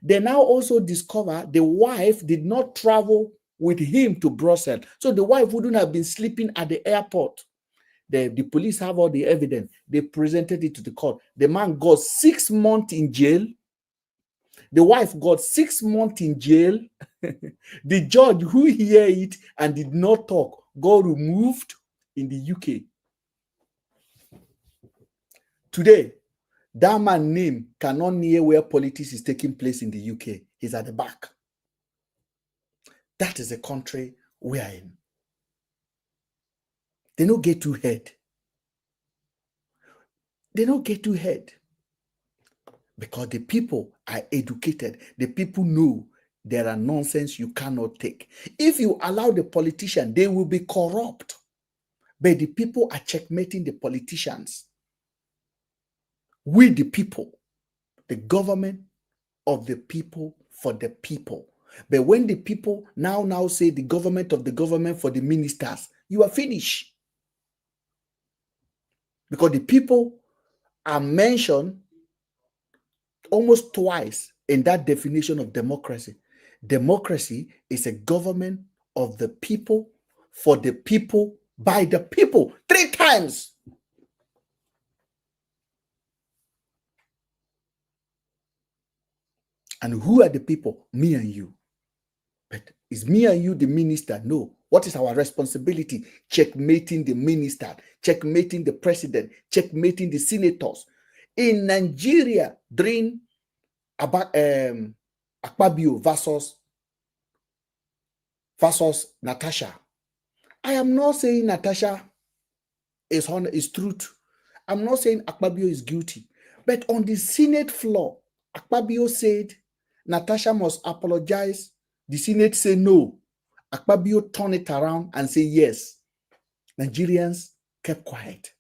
They now also discover the wife did not travel with him to Brussels. So the wife wouldn't have been sleeping at the airport. The police have all the evidence. They presented it to the court. The man got 6 months in jail. The wife got 6 months in jail. The judge who heard it and did not talk got removed in the UK. Today, that man's name cannot near where politics is taking place in the UK. He's at the back. That is the country we are in. They don't get too head. They don't get too head. Because the people are educated. The people know there are nonsense you cannot take. If you allow the politician, they will be corrupt. But the people are checkmating the politicians. We the people, the government of the people for the people. But when the people now say the government of the government for the ministers, you are finished. Because the people are mentioned almost twice in that definition of democracy. Democracy is a government of the people, for the people, by the people. 3 times. And who are the people? Me and you. But is me and you the minister? No. What is our responsibility? Checkmating the minister, checkmating the president, checkmating the senators. In Nigeria, during about Akpabio versus Natasha. I am not saying Natasha is truth. I'm not saying Akpabio is guilty. But on the Senate floor, Akpabio said Natasha must apologize. The Senate said no. Akpabio turned it around and said yes. Nigerians kept quiet.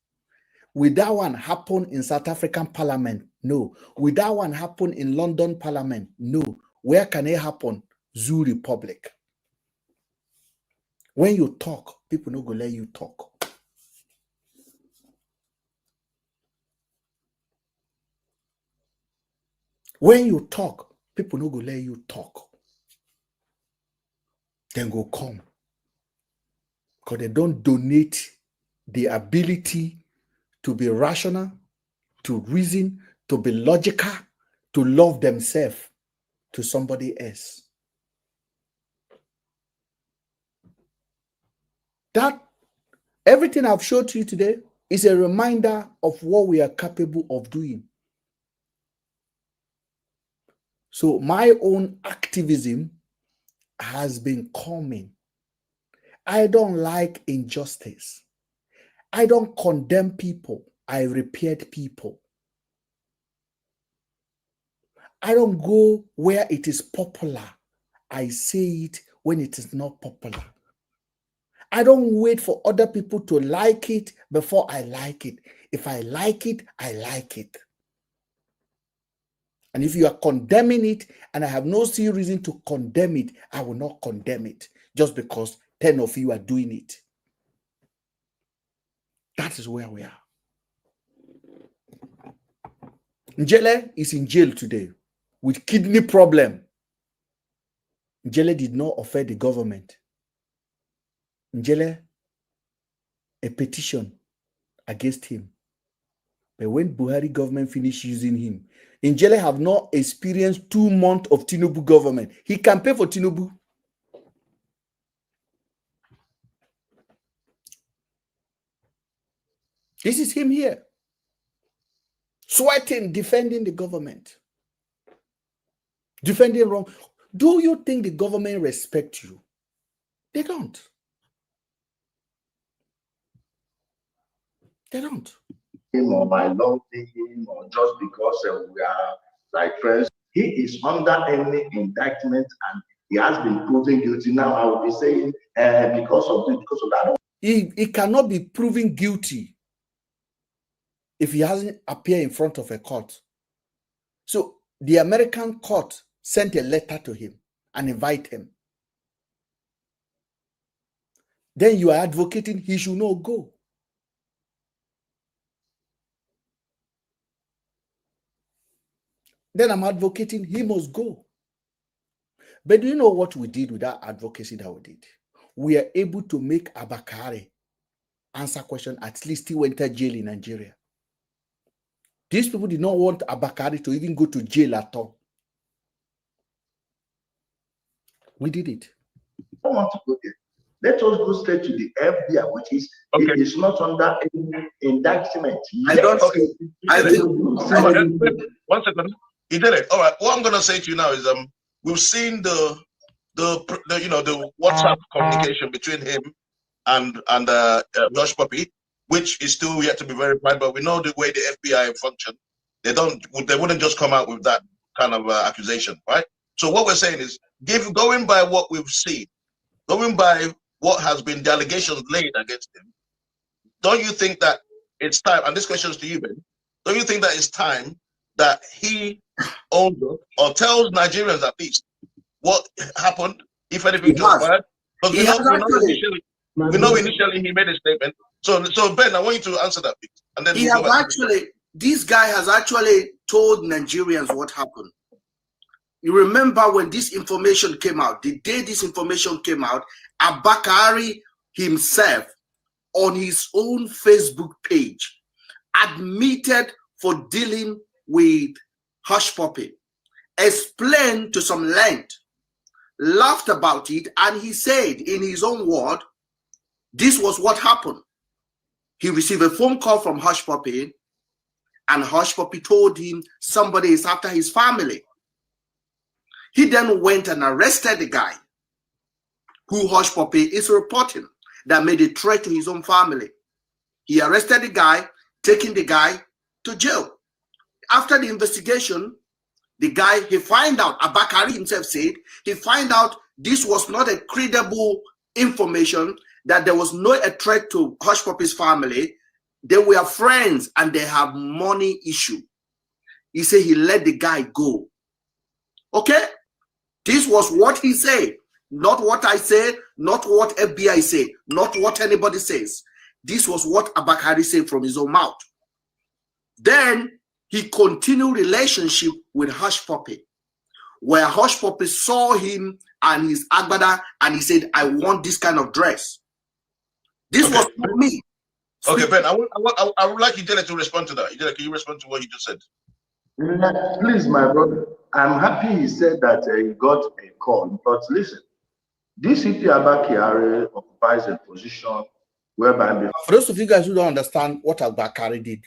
Will that one happen in South African Parliament? No. Will that one happen in London Parliament? No. Where can it happen? Zoo Republic. When you talk, people no go let you talk. When you talk, people no go let you talk. Then go come. Because they don't donate the ability to be rational, to reason, to be logical, to love themselves to somebody else. That everything I've showed you today is a reminder of what we are capable of doing. So my own activism has been coming. I don't like injustice. I don't condemn people. I repair people. I don't go where it is popular. I say it when it is not popular. I don't wait for other people to like it before I like it. If I like it, I like it. And if you are condemning it, and I have no serious reason to condemn it, I will not condemn it just because 10 of you are doing it. That is where we are. Njele is in jail today with kidney problem. Njele did not offend the government. Njele a petition against him. But when Buhari government finished using him, Njele have not experienced 2 months of Tinubu government. He can pay for Tinubu. This is him here. Sweating, defending the government. Defending wrong. Do you think the government respect you? They don't. They don't. Him or my love him or just because we are like friends. He is under any indictment and he has been proven guilty. Now I will be saying because of this, because of that. He cannot be proven guilty if he hasn't appeared in front of a court. So the American court sent a letter to him and invite him. Then you are advocating he should not go. Then I'm advocating he must go. But do you know what we did with that advocacy that we did? We are able to make Abakari answer question, at least he went to jail in Nigeria. These people did not want Abakari to even go to jail at all. We did it. I don't want to go there. Let us go straight to the FBI, which is it is not under any indictment. I don't think. One second. He did it. All right. What I'm gonna say to you now is we've seen the WhatsApp communication between him and Josh Puppy, which is still yet to be verified, but we know the way the FBI function. They wouldn't just come out with that kind of accusation, right? So what we're saying is, going by what we've seen, going by what has been the allegations laid against him, don't you think that it's time, and this question is to you, Ben, don't you think that it's time that he owns up or tells Nigerians at least what happened, if anything transpired? Because we know initially he made a statement. So Ben, I want you to answer that, please. And then this guy has actually told Nigerians what happened. You remember when this information came out, the day this information came out, Abakari himself on his own Facebook page admitted for dealing with Hush Puppy, explained to some length, laughed about it, and he said in his own word, this was what happened. He received a phone call from Hush Puppy, and Hush Puppy told him somebody is after his family. He then went and arrested the guy who Hush Puppy is reporting that made a threat to his own family. He arrested the guy, taking the guy to jail. After the investigation, the guy, he find out, Abakari himself said, he find out this was not a credible information, that there was no a threat to Hush Puppy's family. They were friends and they have money issue. He said he let the guy go. Okay? This was what he said. Not what I said, not what FBI said, not what anybody says. This was what Abakari said from his own mouth. Then he continued relationship with Hush Puppy, where Hush Puppy saw him and his agbada, and he said, I want this kind of dress. This was for me. Okay, Ben, I would like Ijele to respond to that. Ijele, can you respond to what you just said? Please, my brother, I'm happy he said that he got a call. But listen, this Iti Abakari occupies a position whereby... For those of you guys who don't understand what Abakari did,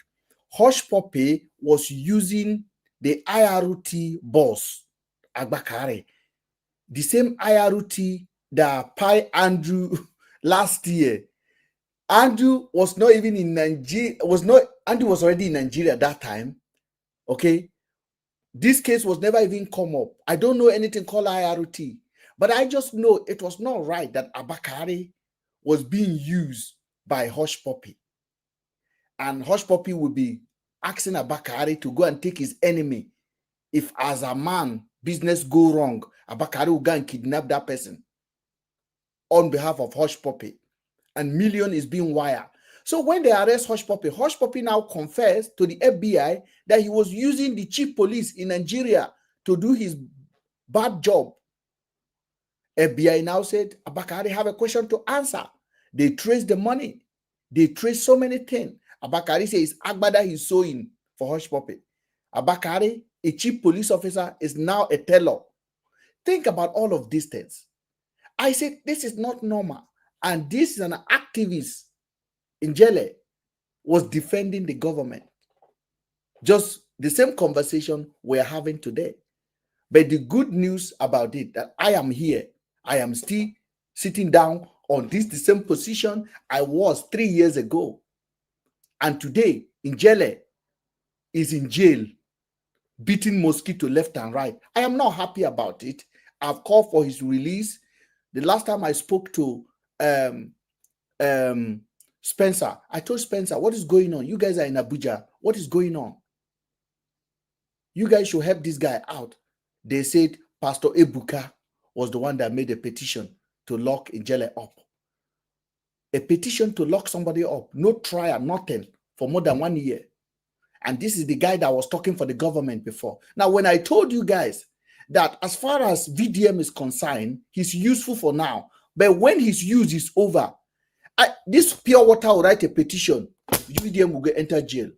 Hush Puppy was using the IRT boss, Abakari, the same IRT that Pi Andrew last year. Andrew was not even in Nigeria, Andrew was already in Nigeria at that time. Okay. This case was never even come up. I don't know anything called IRT, but I just know it was not right that Abakari was being used by Hush Puppy. And Hush Puppy would be asking Abakari to go and take his enemy. If as a man, business go wrong, Abakari will go and kidnap that person on behalf of Hush Puppy. And million is being wired. So when they arrest Hush Puppy now confessed to the FBI that he was using the chief police in Nigeria to do his bad job. FBI now said, Abakari have a question to answer. They trace the money. They trace so many things. Abakari says Agbada he's sewing for hush puppy. Abakari, a chief police officer, is now a teller. Think about all of these things. I said this is not normal. And this is an activist in Jele was defending the government. Just the same conversation we're having today. But the good news about it, that I am here. I am still sitting down on the same position I was 3 years ago. And today, Njele is in jail, beating mosquito left and right. I am not happy about it. I've called for his release. The last time I spoke to Spencer, I told Spencer, what is going on? You guys are in Abuja. What is going on? You guys should help this guy out. They said Pastor Ebuka was the one that made a petition to lock Njele up. A petition to lock somebody up, no trial, nothing, for more than 1 year. And this is the guy that was talking for the government before. Now, when I told you guys that as far as VDM is concerned, he's useful for now. But when his use is over, this pure water will write a petition, VDM will enter jail.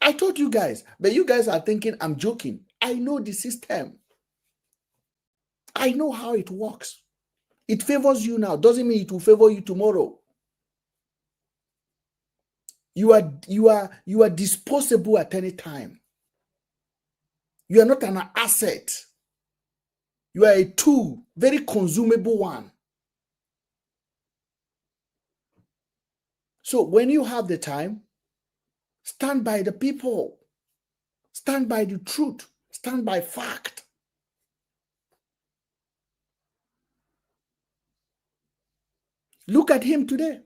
I told you guys, but you guys are thinking I'm joking. I know the system. I know how it works. It favors you now. Doesn't mean it will favor you tomorrow. You are disposable at any time. You are not an asset. You are a tool, very consumable one. So when you have the time, stand by the people. Stand by the truth. Stand by fact. Look at him today.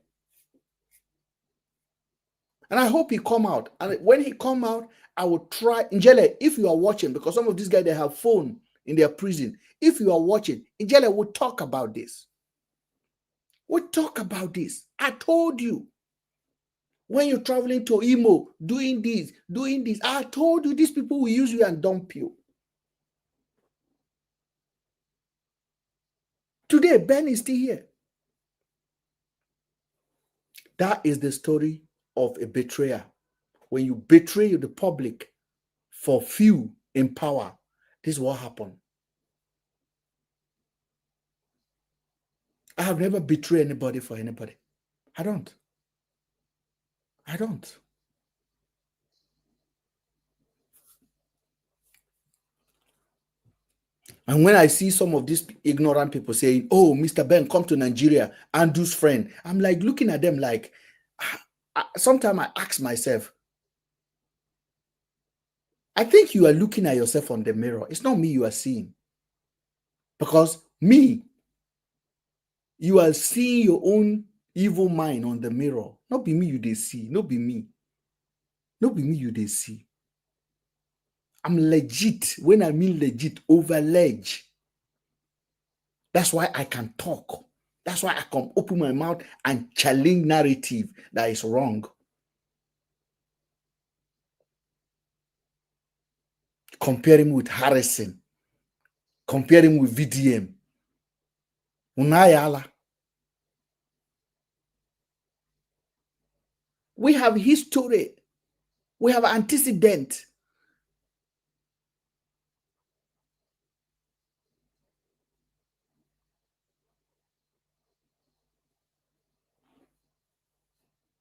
And I hope he come out. And when he come out, I will try. Njele, if you are watching, because some of these guys, they have phone in their prison. If you are watching, Njele, we'll talk about this. We'll talk about this. I told you. When you're traveling to Imo, doing this. I told you these people will use you and dump you. Today, Ben is still here. That is the story of a betrayer. When you betray the public for few in power, this is what happened. I have never betrayed anybody for anybody. I don't. And when I see some of these ignorant people saying, oh, Mr. Ben, come to Nigeria, Andrew's friend, I'm like looking at them like, sometimes I ask myself, I think you are looking at yourself on the mirror. It's not me you are seeing. Because me, you are seeing your own evil mind on the mirror. Not be me you they see. Not be me. Not be me you they see. I'm legit. When I mean legit, over ledge. That's why I can talk. That's why I can open my mouth and challenge narrative that is wrong. Compare him with Harrison. Compare him with VDM. Unayala. We have history. We have antecedent.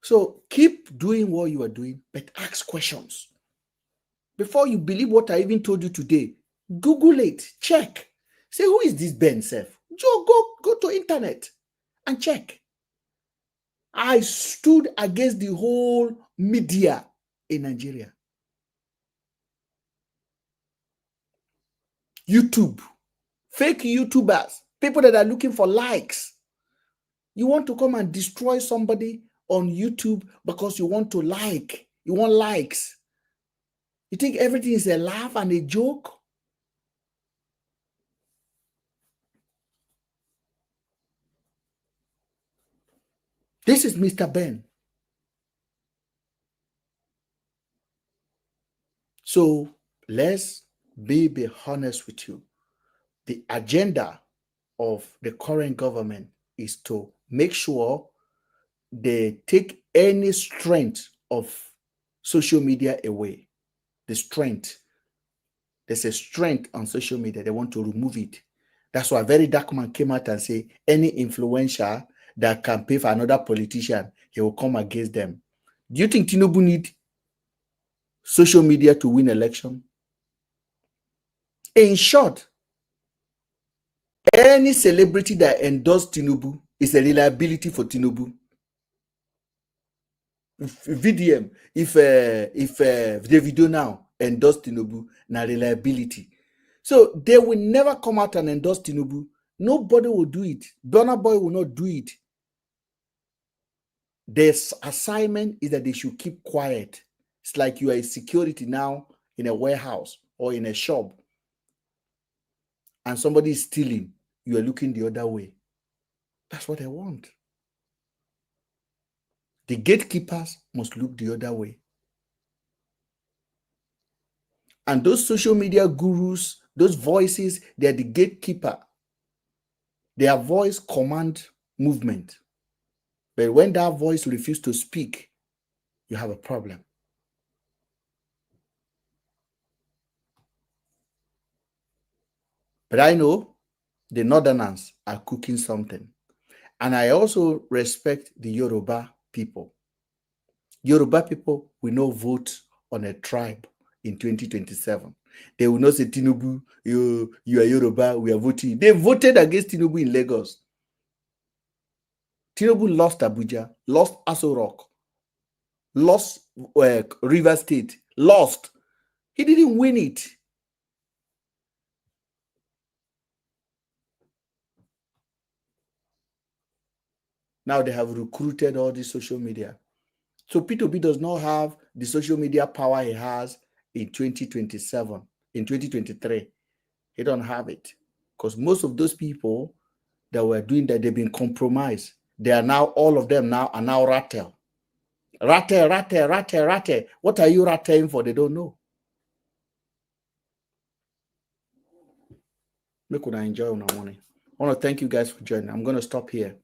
So keep doing what you are doing, but ask questions. Before you believe what I even told you today, Google it, check. Say, who is this Ben Sef? Go to internet and check. I stood against the whole media in Nigeria. YouTube, fake YouTubers, people that are looking for likes. You want to come and destroy somebody on YouTube because you want to like. You want likes. You think everything is a laugh and a joke? This is Mr. Ben. So let's be honest with you. The agenda of the current government is to make sure they take any strength of social media away. The strength. There's a strength on social media. They want to remove it. That's why Very Dark Man came out and say any influencer that can pay for another politician, he will come against them. Do you think Tinubu need social media to win election? In short, any celebrity that endorses Tinubu is a reliability for Tinubu. If VDM, if Davido now endorse Tinubu, na reliability. So they will never come out and endorse Tinubu. Nobody will do it. Burna Boy will not do it. Their assignment is that they should keep quiet. It's like you are a security now in a warehouse or in a shop, and somebody is stealing. You are looking the other way. That's what I want. The gatekeepers must look the other way. And those social media gurus, those voices, they are the gatekeeper. Their voice command movement. But when that voice refuses to speak, you have a problem. But I know the Northerners are cooking something. And I also respect the Yoruba people. Yoruba people will not vote on a tribe in 2027. They will not say, Tinubu, you are Yoruba, we are voting. They voted against Tinubu in Lagos. Tinubu lost Abuja, lost Aso Rock, lost River State, lost. He didn't win it. Now they have recruited all the social media. So P2B does not have the social media power he has in 2027, in 2023. He don't have it. Because most of those people that were doing that, they've been compromised. They are now, all of them now are now rattle. Rattle. What are you rattling for? They don't know. Make una enjoy una morning. I want to thank you guys for joining. I'm going to stop here.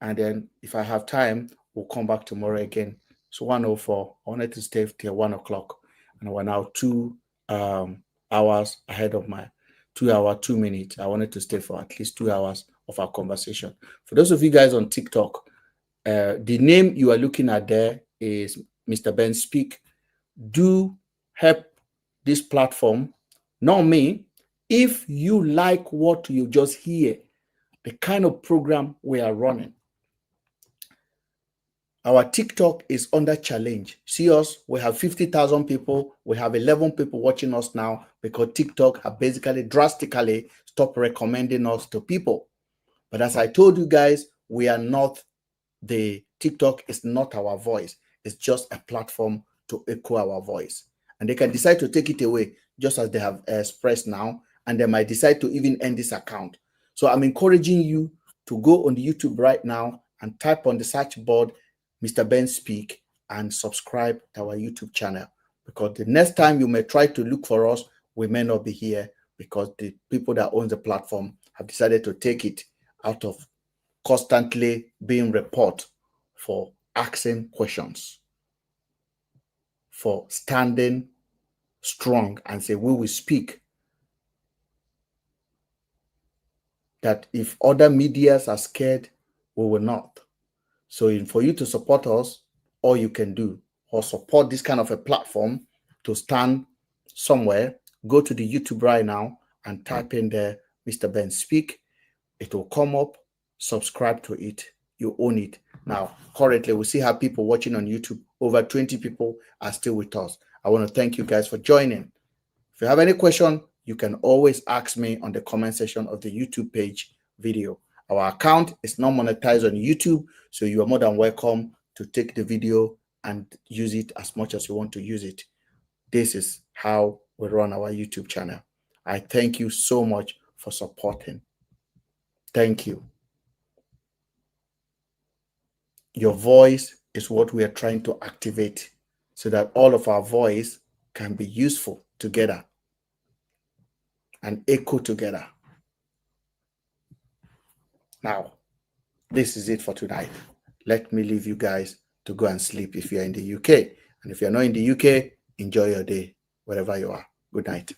And then if I have time, we'll come back tomorrow again. So 1:04, I wanted to stay till 1 o'clock. And we're now 2 hours ahead of my 2 hour, 2 minutes. I wanted to stay for at least 2 hours of our conversation. For those of you guys on TikTok, the name you are looking at there is Mr. Ben Speak. Do help this platform, not me. If you like what you just hear, the kind of program we are running, our TikTok is under challenge. See us, we have 50,000 people. We have 11 people watching us now because TikTok have basically drastically stopped recommending us to people. But as I told you guys, we are not, the TikTok is not our voice. It's just a platform to echo our voice. And they can decide to take it away, just as they have expressed now, and they might decide to even end this account. So I'm encouraging you to go on the YouTube right now and type on the search board, Mr. Ben Speak, and subscribe to our YouTube channel. Because the next time you may try to look for us, we may not be here because the people that own the platform have decided to take it out of constantly being report for asking questions, for standing strong and say, we will speak. That if other medias are scared, we will not. So for you to support us, all you can do, or support this kind of a platform to stand somewhere, go to the YouTube right now and type in there, Mr. Ben Speak. It will come up, subscribe to it. You own it. Now, currently, we see how people watching on YouTube, over 20 people are still with us. I want to thank you guys for joining. If you have any question, you can always ask me on the comment section of the YouTube page video. Our account is not monetized on YouTube, so you are more than welcome to take the video and use it as much as you want to use it. This is how we run our YouTube channel. I thank you so much for supporting. Thank you. Your voice is what we are trying to activate so that all of our voice can be useful together and echo together. Now, this is it for tonight. Let me leave you guys to go and sleep if you're in the UK. And if you're not in the UK, enjoy your day wherever you are. Good night.